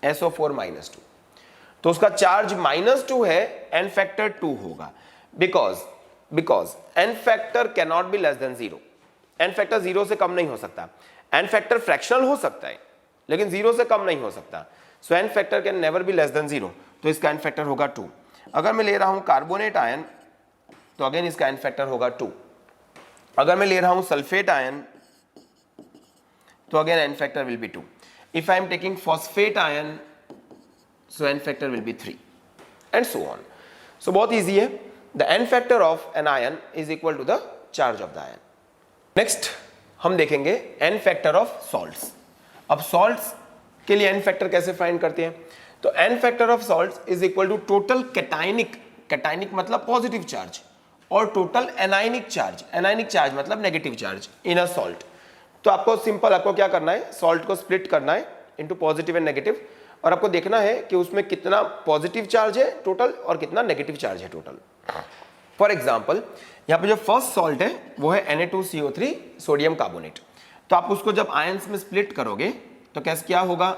SO4-2 तो उसका चार्ज -2 है, एन फैक्टर 2 होगा। Because N factor can not be less than 0, N factor 0 से कम नहीं हो सकता। एन फैक्टर फ्रैक्शनल हो सकता है लेकिन 0 से कम नहीं हो सकता। So n factor can never be less than 0, तो इसका एन फैक्टर होगा 2। अगर मैं ले रहा हूं कार्बोनेट आयन तो अगेन इसका एन फैक्टर होगा 2। अगर मैं ले रहा हूं सल्फेट आयन तो again N factor will be 2। If I am taking phosphate ion so n factor will be 3 and so on. So बहुत easy है, the n factor of an ion is equal to the charge of the ion. Next हम देखेंगे n factor of salts. अब salts के लिए n factor कैसे find करते हैं? तो n factor of salts is equal to total cationic मतलब पॉजिटिव चार्ज और टोटल एनाइनिक चार्ज मतलब negative charge in a salt. तो आपको सिंपल, आपको क्या करना है, सॉल्ट को स्प्लिट करना है इनटू पॉजिटिव एंड नेगेटिव और आपको देखना है कि उसमें कितना पॉजिटिव चार्ज है टोटल और कितना नेगेटिव चार्ज है टोटल। फॉर एग्जांपल यहाँ पे जो फर्स्ट सॉल्ट है वो है Na2CO3 सोडियम कार्बोनेट। तो आप उसको जब आयंस में स्प्लिट करोगे तो कैसे क्या होगा,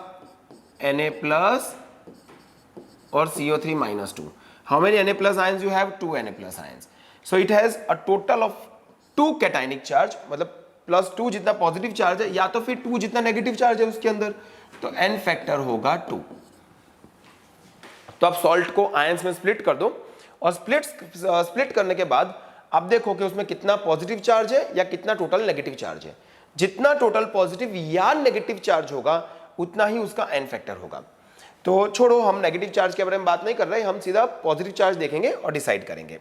Na+ और CO3-2। How many Na+ ions you have? 2 Na+ ions. So it has a total of 2 cationic charge, मतलब +2 जितना पॉजिटिव चार्ज है या तो फिर 2 जितना नेगेटिव चार्ज है उसके अंदर, तो एन फैक्टर होगा 2। तो आप सॉल्ट को आयंस में स्प्लिट कर दो और स्प्लिट करने के बाद आप देखो कि उसमें कितना पॉजिटिव चार्ज है या कितना टोटल नेगेटिव चार्ज है। जितना टोटल पॉजिटिव या नेगेटिव चार्ज होगा उतना ही उसका एन फैक्टर होगा। तो छोड़ो, हम नेगेटिव चार्ज के बारे में बात नहीं कर रहे, हम सीधा पॉजिटिव चार्ज देखेंगे और डिसाइड करेंगे।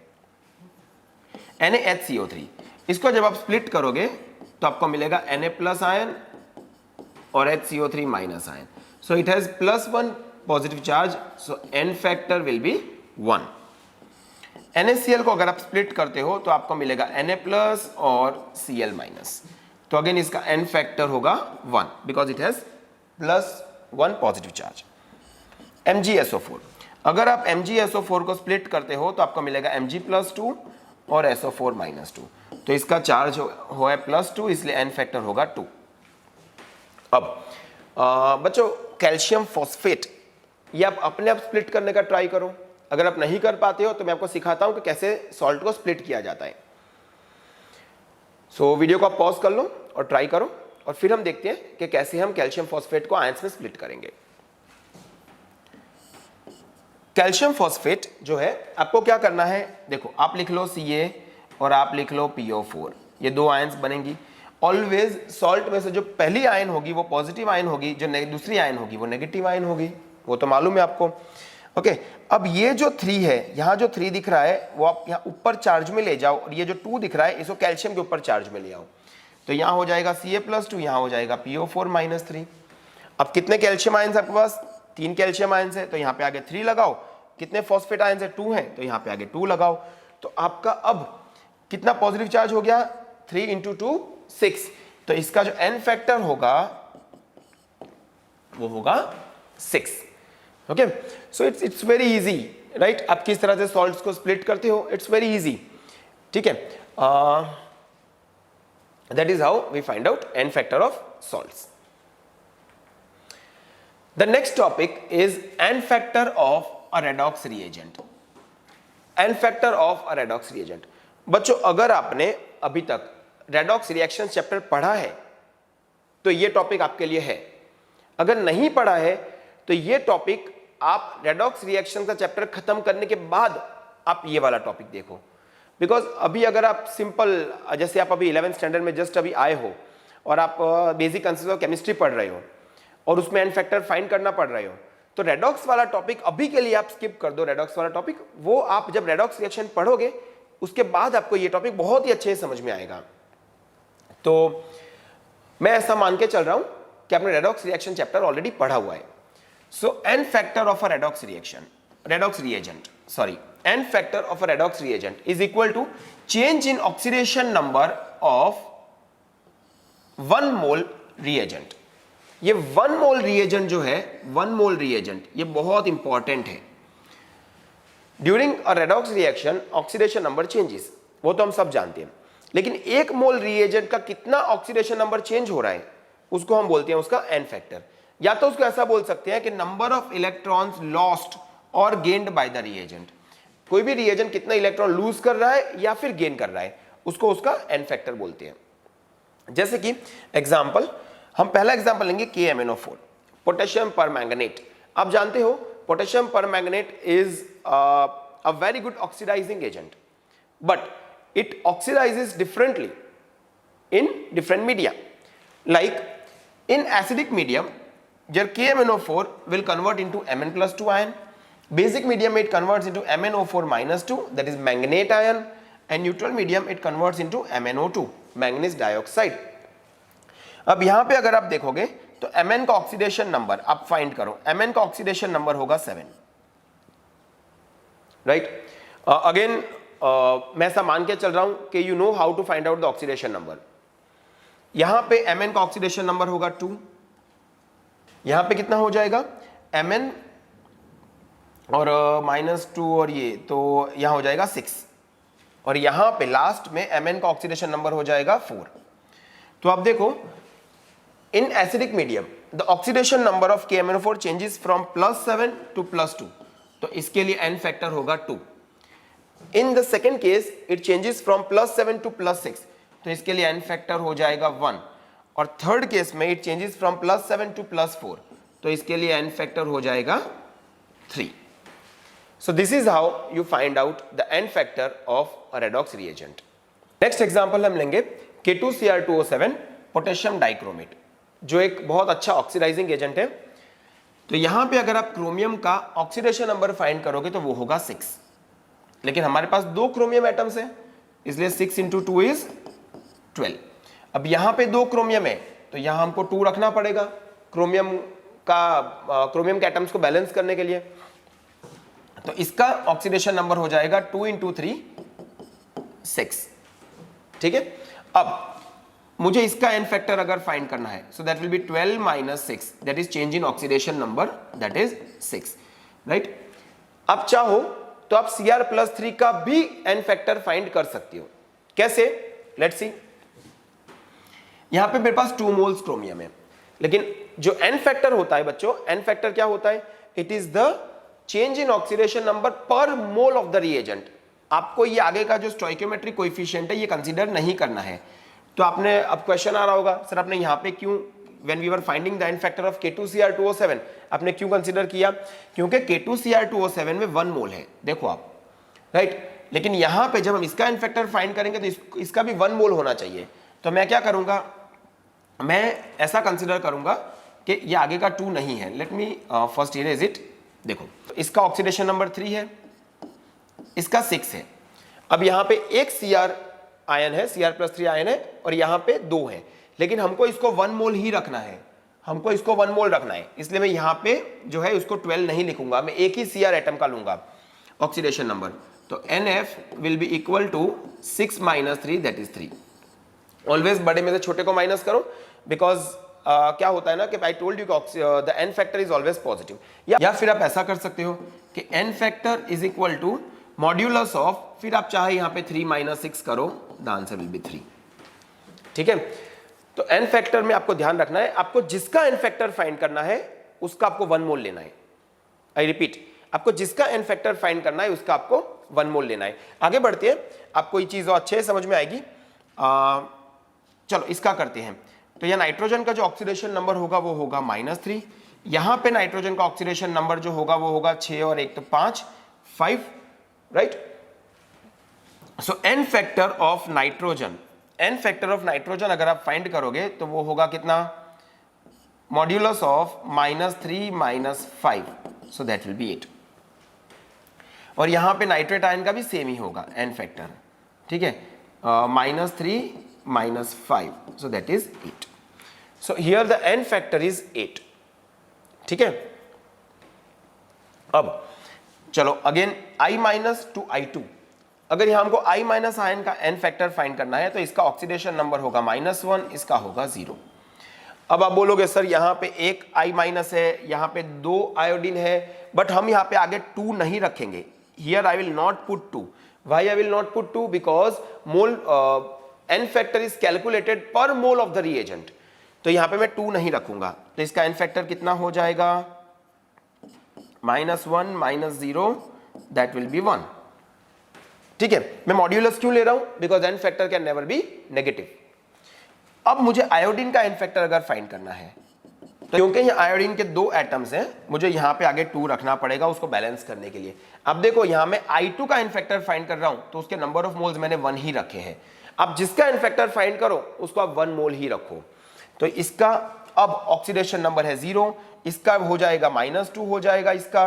NaHCO3 इसको जब आप स्प्लिट करोगे तो आपको मिलेगा Na+ आयन और HCO3- ion. So it has +1 positive charge, so n factor will be 1। NaCl को अगर आप स्प्लिट करते हो तो आपको मिलेगा Na+ और Cl-। तो अगेन इसका एन फैक्टर होगा 1 because it has +1 positive charge. MgSO4 अगर आप MgSO4 को स्प्लिट करते हो तो आपको मिलेगा Mg+2 और SO4-2। तो इसका चार्ज हो है +2, इसलिए एन फैक्टर होगा 2। अब बच्चों कैल्शियम फॉस्फेट ये आप अपने आप स्प्लिट करने का ट्राई करो। अगर आप नहीं कर पाते हो तो मैं आपको सिखाता हूं कि कैसे सॉल्ट को स्प्लिट किया जाता है। सो वीडियो को आप पॉज कर लो और ट्राई करो और फिर हम देखते हैं कि कैसे हम कैल्शियम फॉस्फेट को आयंस में स्प्लिट करेंगे। कैल्शियम फॉस्फेट जो है आपको क्या करना है, देखो आप लिख लो Ca और आप लिख लो PO4, ये 2 आयंस बनेंगी। ऑलवेज सॉल्ट में से जो पहली आयन होगी वो पॉजिटिव आयन होगी, जो दूसरी आयन होगी वो नेगेटिव आयन होगी, वो तो मालूम है आपको। ओके, अब ये जो 3 है, यहाँ जो 3 दिख रहा है वो आप यहाँ ऊपर चार्ज में ले जाओ और ये जो 2 दिख रहा है इसको कैल्शियम के ऊपर चार्ज में ले आओ। तो यहाँ हो जाएगा Ca+2, यहाँ हो जाएगा PO4-3। अब कितने कैल्शियम आयंस आपके पास? 3 कैल्शियम आयंस है तो यहाँ पे आगे 3 लगाओ। कितने फॉस्फेट आयंस है? 2 है तो यहाँ पे आगे 2 लगाओ। तो आपका अब कितना पॉजिटिव चार्ज हो गया? 3 × 2 6। तो इसका जो एन फैक्टर होगा वो होगा 6। Okay, so it's very easy, right. आप किस तरह से सॉल्ट्स को स्प्लिट करते हो, इट्स वेरी इजी, ठीक है। That is how we find out n factor of salts. The next topic is n factor of a redox reagent. N factor of a redox reagent. बच्चों अगर आपने अभी तक रेडॉक्स रिएक्शन चैप्टर पढ़ा है तो ये टॉपिक आपके लिए है। अगर नहीं पढ़ा है तो ये टॉपिक आप रेडॉक्स रिएक्शन का चैप्टर खत्म करने के बाद आप ये वाला टॉपिक देखो, बिकॉज अभी अगर आप सिंपल, जैसे आप अभी 11th स्टैंडर्ड में जस्ट अभी आए हो और आप बेसिक कंसेप्ट ऑफ केमिस्ट्री पढ़ रहे हो और उसमें एन फैक्टर फाइंड करना पड़ रहे हो, तो रेडॉक्स वाला टॉपिक अभी के लिए आप स्किप कर दो। रेडॉक्स वाला टॉपिक वो आप जब रेडॉक्स रिएक्शन पढ़ोगे उसके बाद आपको ये टॉपिक बहुत ही अच्छे से समझ में आएगा। तो मैं ऐसा मान के चल रहा हूं कि आपने रेडॉक्स रिएक्शन चैप्टर ऑलरेडी पढ़ा हुआ है। So n factor of a redox reagent n factor of a redox reagent is equal to change in oxidation number of 1 mole reagent। ये 1 mole reagent जो है, 1 mole reagent ये बहुत important है। During a redox reaction oxidation number changes, वो तो हम सब जानते हैं, लेकिन 1 मोल रिएजेंट का कितना ऑक्सीडेशन नंबर चेंज हो रहा है उसको हम बोलते हैं उसका n फैक्टर। या तो उसको ऐसा बोल सकते हैं कि नंबर ऑफ इलेक्ट्रॉन्स लॉस्ट और गेन्ड बाय द रिएजेंट। कोई भी रिएजेंट कितना इलेक्ट्रॉन लूज कर रहा है या फिर गेन कर रहा है उसको उसका n फैक्टर बोलते हैं। जैसे कि एग्जांपल, हम पहला एग्जांपल लेंगे KMnO4, पोटेशियम परमैंगनेट। आप जानते हो potassium permanganate is a very good oxidising agent, but it oxidises differently in different media. Like in acidic medium, your KMnO4 will convert into Mn+2 ion. Basic medium it converts into MnO4-2, that is manganate ion, and neutral medium it converts into MnO2, manganese dioxide. अब यहाँ पे अगर आप देखोगे तो Mn का oxidation number आप find करो, Mn का ऑक्सीडेशन नंबर होगा 7, राइट। अगेन मैं ऐसा मान के चल रहा हूं कि you know how to find out the oxidation number. यहां पे Mn का ऑक्सीडेशन नंबर होगा 2, यहां पे कितना हो जाएगा Mn और -2 और ये, तो यहां हो जाएगा 6, और यहां पे लास्ट में Mn का ऑक्सीडेशन नंबर हो जाएगा 4। तो आप देखो in acidic medium the oxidation number of KMnO4 changes from +7 to +2, तो इसके लिए n फैक्टर होगा 2। In the second case it changes from +7 to +6, तो इसके लिए n फैक्टर हो जाएगा 1, और थर्ड केस में इट चेंजेस फ्रॉम +7 to +4, तो इसके लिए n फैक्टर हो जाएगा 3। So this is how you find out the n factor of a redox reagent. Next example हम लेंगे K2Cr2O7 पोटेशियम डाइक्रोमेट, जो एक बहुत अच्छा ऑक्सीडाइजिंग एजेंट है। तो यहां पे अगर आप क्रोमियम का ऑक्सीडेशन नंबर फाइंड करोगे तो वो होगा 6, लेकिन हमारे पास 2 क्रोमियम एटम्स है, इसलिए 6 × 2 is 12। अब यहां पे 2 क्रोमियम है तो यहां हमको 2 रखना पड़ेगा क्रोमियम के एटम्स को बैलेंस करने के लिए। तो इसका ऑक्सीडेशन नंबर हो जाएगा 2 × 3 6, ठीक है। अब मुझे इसका n फैक्टर अगर फाइंड करना है, सो that will B 12 - 6, that is change in oxidation number, that is 6, right. अब चाहो तो आप Cr+3 का भी n फैक्टर फाइंड कर सकते हो। कैसे? Let's see. यहां पे मेरे पास 2 मोल्स क्रोमियम है, लेकिन जो n फैक्टर होता है बच्चों, n फैक्टर क्या होता है? It is the change in oxidation number पर मोल ऑफ द रिएजेंट। आपको ये आगे का जो स्टोइकियोमेट्रिक कोएफिशिएंट है ये कंसीडर नहीं करना है। तो आपने, अब क्वेश्चन आ रहा होगा, सर आपने यहाँ पे क्यों, when we were finding the n factor of K2Cr2O7 आपने क्यों कंसीडर किया? क्योंकि K2Cr2O7 में 1 मोल है, देखो आप, राइट। लेकिन यहाँ पे जब हम इसका n फैक्टर फाइंड करेंगे तो इसका भी 1 मोल होना चाहिए। तो मैं क्या करूंगा, मैं ऐसा कंसीडर करूंगा कि ये आगे का 2 नहीं है। Let me first erase it. देखो इसका ऑक्सीडेशन नंबर 3 है, इसका 6 है। अब यहाँ पे एक Cr आयन है, Cr+3 आयन है, और यहाँ पे 2 है, लेकिन हमको इसको 1 मोल ही रखना है, हमको इसको 1 मोल रखना है, इसलिए मैं यहाँ पे जो है उसको 12 नहीं लिखूंगा, मैं एक ही Cr एटम का लूंगा ऑक्सीडेशन नंबर। तो NF will be equal to 6 - 3, that is 3। Always बड़े में से छोटे को माइनस करो, बिकॉज क्या होता है ना कि I told you the n factor is always positive. या फिर आप ऐसा कर सकते हो कि n factor is equal to modulus of, फिर आप चाहे यहाँ पे 3 - 6 करो, द आंसर विल बी 3, ठीक है। तो n फैक्टर में आपको ध्यान रखना है, आपको जिसका n फैक्टर फाइंड करना है उसका आपको 1 मोल लेना है। आई रिपीट, आपको जिसका n फैक्टर फाइंड करना है उसका आपको 1 मोल लेना है। आगे बढ़ते हैं, आपको ये चीज अच्छे से समझ में आएगी। चलो इसका करते हैं। तो यह नाइट्रोजन का जो ऑक्सीडेशन नंबर होगा वो होगा -3, यहां पे नाइट्रोजन का ऑक्सीडेशन नंबर जो होगा वो होगा 6 और 1 तो 5, 5, right. So n factor of nitrogen, n factor of nitrogen अगर आप फाइंड करोगे तो वो होगा कितना, modulus of -3 -5, so that will be 8। और यहां पे नाइट्रेट आयन का भी सेम ही होगा एन फैक्टर, ठीक है, -3 -5, so that is 8। So here the N factor is 8, ठीक है। अब चलो अगेन I- to I2, अगर यहां हमको I- आयन का एन फैक्टर फाइंड करना है तो इसका ऑक्सीडेशन नंबर होगा -1, इसका होगा 0। अब आप बोलोगे सर यहां पे एक I- है, यहां पे 2 आयोडीन है, बट हम यहां पे आगे 2 नहीं रखेंगे। Here I will not put 2। Why I will not put 2? Because mole n factor is calculated per mole of the reagent, तो यहां पे मैं 2 नहीं रखूंगा, तो इसका एन फैक्टर कितना हो जाएगा, -1 -0, दैट विल बी 1, ठीक है। मैं मॉड्यूलस क्यों ले रहा हूं? Because N factor can never be negative. अब मुझे आयोडीन का एन फैक्टर अगर फाइंड करना है तो क्योंकि ये आयोडीन के 2 एटम्स हैं, मुझे यहां पे आगे 2 रखना पड़ेगा उसको बैलेंस करने के लिए। अब देखो यहां मैं I2 का एन फैक्टर फाइंड कर रहा हूं तो उसके नंबर ऑफ मोल्स मैंने 1 ही रखे हैं। अब जिसका एन फैक्टर फाइंड करो उसको आप 1 मोल ही रखो, तो इसका अब ऑक्सीडेशन नंबर है 0, इसका हो जाएगा -2 हो जाएगा, इसका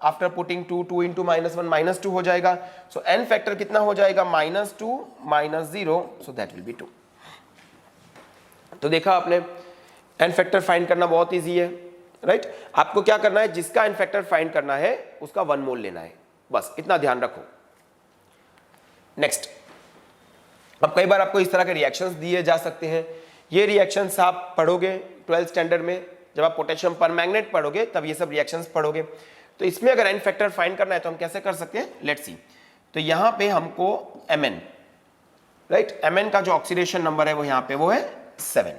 आफ्टर पुटिंग 2 इंटू -1 -2 हो जाएगा। सो एन फैक्टर कितना हो जाएगा, -2 -0, सो दैट विल बी 2। तो देखा आपने, एन फैक्टर फाइंड करना बहुत इजी है, राइट। आपको क्या करना है, जिसका एन फैक्टर फाइंड करना है उसका 1 मोल लेना है, बस इतना ध्यान रखो। नेक्स्ट, अब कई बार आपको इस तरह के रिएक्शंस दिए जा सकते हैं। ये रिएक्शंस आप पढ़ोगे 12th स्टैंडर्ड में, जब आप पोटेशियम परमैंगनेट पढ़ोगे तब ये सब रिएक्शंस पढ़ोगे। तो इसमें अगर एन फैक्टर फाइंड करना है तो हम कैसे कर सकते हैं, लेट्स सी। तो यहां पे हमको Mn, राइट, Mn का जो ऑक्सीडेशन नंबर है वो यहां पे वो है 7,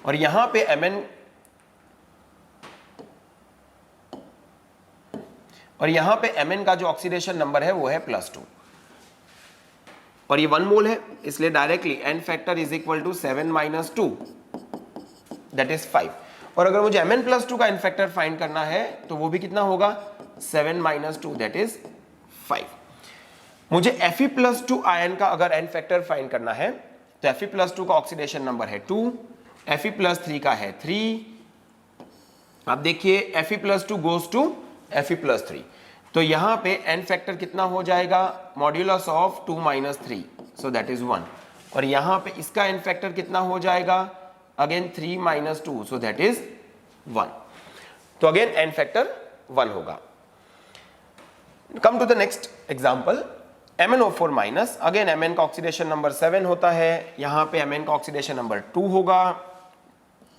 और यहां पे Mn, और यहां पे Mn का जो ऑक्सीडेशन नंबर है वो है +2, और ये 1 मोल है, इसलिए directly n factor is equal to 7 - 2, that is 5। और अगर मुझे Mn+2 का एन फैक्टर फाइंड करना है तो वो भी कितना होगा, 7 - 2, दैट इज 5। मुझे Fe+2 आयन का अगर एन फैक्टर फाइंड करना है तो Fe+2 का ऑक्सीडेशन नंबर है 2, Fe+3 का है 3। अब देखिए Fe+2 गोज टू Fe+3, तो यहां पे एन फैक्टर कितना हो जाएगा, modulus of 2 - 3, so that is 1। और यहां पे इसका एन फैक्टर कितना हो जाएगा, अगेन 3 - 2, सो दैट इज 1। तो अगेन एन फैक्टर 1 होगा। Come to the next example, MnO4-, again Mn का ऑक्सीडेशन नंबर 7 होता है, यहां पे Mn का ऑक्सीडेशन नंबर 2 होगा।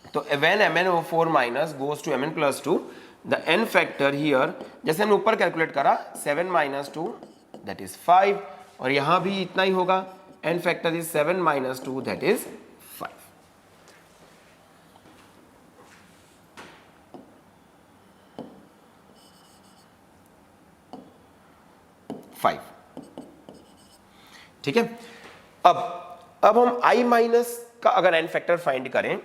तो when MnO4- goes to Mn+2, the n factor here, जैसे हमने ऊपर कैलकुलेट करा 7 - 2, that is 5, और यहां भी इतना ही होगा, n factor is 7 - 2, that is 5। ठीक है। अब हम I- का अगर एन फैक्टर फाइंड करें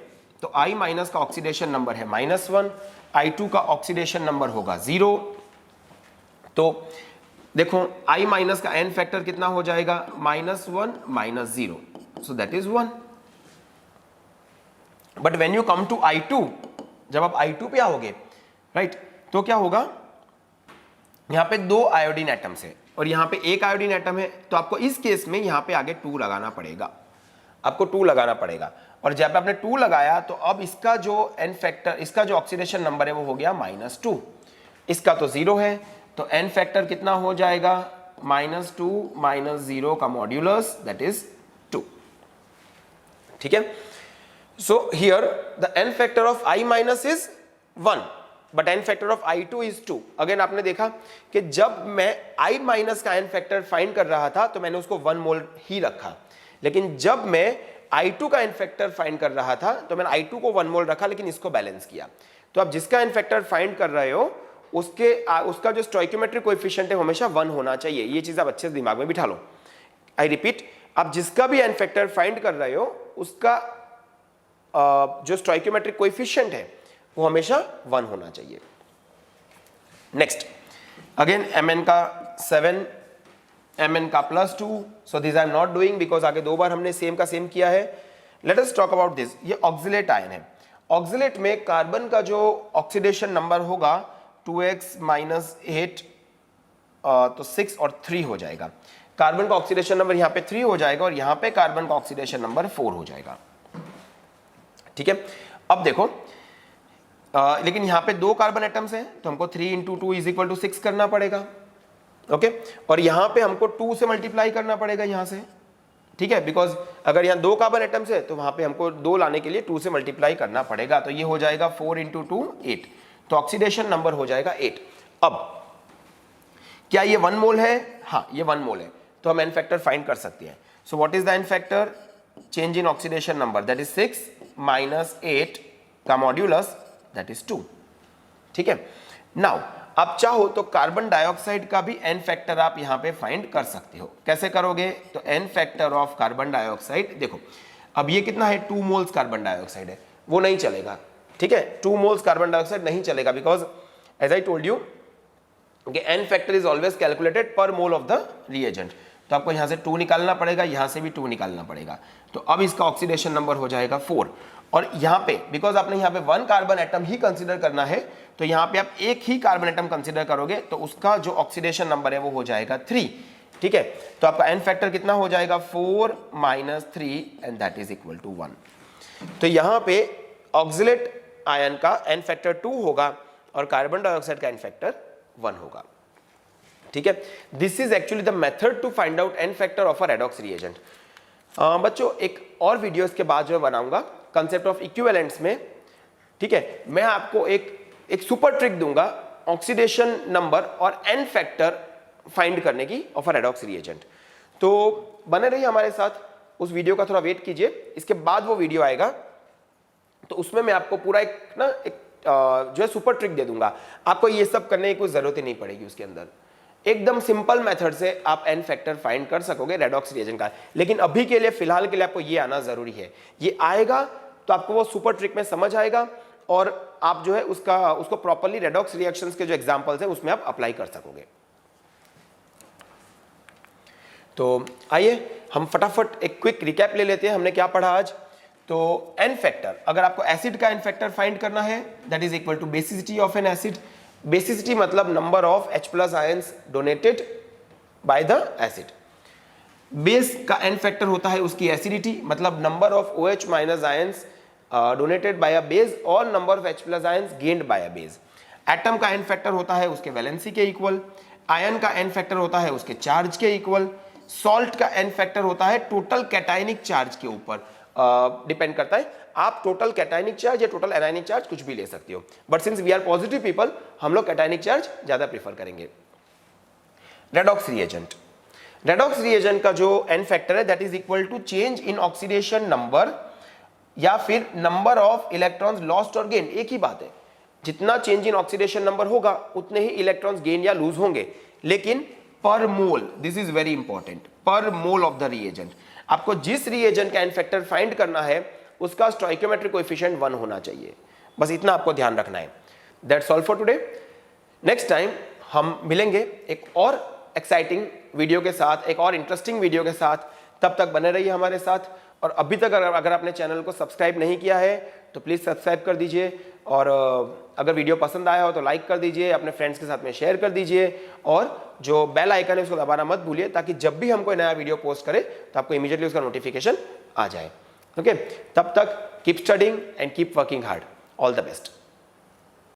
तो I- का ऑक्सीडेशन नंबर है -1, I2 का ऑक्सीडेशन नंबर होगा 0। तो देखो I- का एन फैक्टर कितना हो जाएगा, -1 - 0, so that is 1। But when you come to I2, जब आप I2 पे आओगे, राइट, तो क्या होगा, यहां पे 2 आयोडीन एटम्स है और यहां पे 1 आयोडीन एटम है, तो आपको इस केस में यहां पे आगे 2 लगाना पड़ेगा, आपको 2 लगाना पड़ेगा। और जब आपने 2 लगाया तो अब इसका जो एन फैक्टर, इसका जो ऑक्सीडेशन नंबर है वो हो गया -2, इसका तो 0 है, तो एन फैक्टर कितना हो जाएगा, -2 - 0 का मॉड्यूलस, दैट इज 2। ठीक है। So here the N factor of I- is 1, but n factor of I2 is 2। Again आपने देखा कि जब मैं I- का एन फैक्टर फाइंड कर रहा था तो मैंने उसको 1 मोल ही रखा, लेकिन जब मैं I2 का एन फैक्टर फाइंड कर रहा था तो मैंने I2 को 1 मोल रखा, लेकिन इसको बैलेंस किया। तो आप जिसका एन फैक्टर फाइंड कर रहे हो उसका जो स्टोइकियोमेट्रिक कोएफिशिएंट है हमेशा 1 होना चाहिए, ये चीज आप अच्छे से दिमाग में बिठा लो। आई रिपीट, आप जिसका भी एन फैक्टर फाइंड कर रहे हो उसका जो स्टोइकियोमेट्रिक कोएफिशिएंट है वो हमेशा 1 होना चाहिए। नेक्स्ट अगेन mn का 7, mn का +2, so this I am not doing because आगे 2 बार हमने सेम का सेम किया है। Let us talk about this. ये ऑक्सिलेट आयन है। ऑक्सिलेट में कार्बन का जो ऑक्सीडेशन नंबर होगा 2x - 8 तो 6 और 3 हो जाएगा। कार्बन का ऑक्सीडेशन नंबर यहाँ पे 3 हो जाएगा और यहाँ पे कार्बन का ऑक्सीडेशन नंबर 4 हो जाएगा। ठीक है, अब देखो लेकिन यहाँ पे 2 कार्बन एटम्स हैं तो हमको 3 × 2 = 6 करना पड़ेगा। ओके, और यहाँ पे हमको 2 से मल्टीप्लाई करना पड़ेगा यहाँ से। ठीक है, बिकॉज अगर यहाँ 2 कार्बन एटम्स है तो वहाँ पे हमको 2 लाने के लिए 2 से मल्टीप्लाई करना पड़ेगा। तो ये हो जाएगा 4 × 2 8, तो ऑक्सीडेशन नंबर हो जाएगा 8। अब क्या ये 1 मोल है? हाँ, ये 1 मोल है, तो हम एन फैक्टर फाइंड कर सकते हैं। So what is the N factor? Change in oxidation number, that is 6 - 8 का मॉड्यूलस दैट इज 2। ठीक है, नाउ आप चाहो तो कार्बन डाइऑक्साइड का भी एन फैक्टर आप यहां पे फाइंड कर सकते हो। कैसे करोगे? तो n factor of carbon dioxide, देखो अब ये कितना है, 2 मोल्स कार्बन डाइऑक्साइड है, वो नहीं चलेगा। ठीक है, 2 मोल्स कार्बन डाइऑक्साइड नहीं चलेगा because as I told you n factor is always calculated per mole of the reagent. तो आपको यहां से 2 निकालना पड़ेगा, यहां से भी 2 निकालना पड़ेगा। तो अब इसका ऑक्सीडेशन नंबर हो जाएगा 4। और यहाँ पे बिकॉज आपने यहाँ पे 1 कार्बन एटम ही कंसीडर करना है, तो यहाँ पे आप एक ही कार्बन एटम कंसीडर करोगे तो उसका जो ऑक्सीडेशन नंबर है वो हो जाएगा 3। ठीक है, तो आपका एन फैक्टर कितना हो जाएगा? 4 - 3 and that is equal to 1। तो यहाँ पे ऑक्सिलेट आयन का एन फैक्टर 2 होगा और कार्बन डाइऑक्साइड का एन फैक्टर 1 होगा। ठीक है, this is actually the method to find out n factor of a redox reagent. बच्चों एक और वीडियो इसके बाद जो बनाऊंगा कंसेप्ट ऑफ इक्विवेलेंट्स में। ठीक है, मैं आपको एक सुपर ट्रिक दूंगा ऑक्सीडेशन नंबर और एन फैक्टर फाइंड करने की ऑफ अ रेडॉक्स रिएजेंट। तो बने रहिए हमारे साथ, उस वीडियो का थोड़ा वेट कीजिए, इसके बाद वो वीडियो आएगा तो उसमें मैं आपको पूरा एक जो है सुपर ट्रिक दे दूंगा। आपको ये सब करने की कोई जरूरत ही नहीं पड़ेगी, उसके अंदर एकदम सिंपल मेथड से आप एन फैक्टर फाइंड कर सकोगे रेडॉक्स रिएजेंट का। लेकिन अभी के लिए फिलहाल के लिए आपको ये आना जरूरी है। ये आएगा तो आपको वो सुपर ट्रिक में समझ आएगा और आप जो है उसको प्रॉपर्ली रेडॉक्स रिएक्शंस के जो एग्जांपल्स हैं उसमें आप अप्लाई कर सकोगे। तो आइए हम फटाफट एक क्विक रिकैप ले लेते हैं, हमने क्या पढ़ा आज। तो एन फैक्टर, अगर आपको एसिड का एन फैक्टर फाइंड करना है that is equal to basicity of an acid. Basicity मतलब number of H+ ions donated by the acid. Base का एन फैक्टर होता है उसकी एसिडिटी, मतलब number of OH- ions donated by a base और number of H+ ions gained by a base. Atom का n factor होता है उसके वैलेंसी के इक्वल। आयन का एन फैक्टर होता है उसके चार्ज के इक्वल। सॉल्ट का एन फैक्टर होता है टोटल कैटायनिक चार्ज के ऊपर डिपेंड करता है। आप टोटल कैटायनिक चार्ज या टोटल एनायनिक चार्ज कुछ भी ले सकते हो, but since we are positive people हम लोग कैटायनिक चार्ज ज्यादा प्रीफर करेंगे। रेडॉक्स रिएजेंट, रेडॉक्स रिएजेंट का जो एन फैक्टर है that is equal to change in oxidation number या फिर नंबर ऑफ इलेक्ट्रॉन्स लॉस्ट और गेन। एक ही बात है, जितना चेंज इन ऑक्सीडेशन नंबर होगा उतने ही इलेक्ट्रॉन्स गेन या लूज होंगे, लेकिन पर मोल, दिस इज वेरी इंपॉर्टेंट, पर मोल ऑफ द रिएजेंट। आपको जिस रिएजेंट का एन फैक्टर फाइंड करना है उसका स्टोइकियोमेट्रिक कोएफिशिएंट 1 होना चाहिए, बस इतना आपको ध्यान रखना है। That's all for today. Next time हम मिलेंगे एक और एक्साइटिंग वीडियो के साथ, एक और इंटरेस्टिंग वीडियो के साथ। तब तक बने रहिए हमारे साथ, और अभी तक अगर आपने चैनल को सब्सक्राइब नहीं किया है तो प्लीज़ सब्सक्राइब कर दीजिए, और अगर वीडियो पसंद आया हो तो लाइक कर दीजिए, अपने फ्रेंड्स के साथ में शेयर कर दीजिए, और जो बेल आइकन है उसको दबाना मत भूलिए ताकि जब भी हम कोई नया वीडियो पोस्ट करें तो आपको इमीडिएटली उसका नोटिफिकेशन आ जाए। ओके, तब तक keep studying and keep working hard. All the best.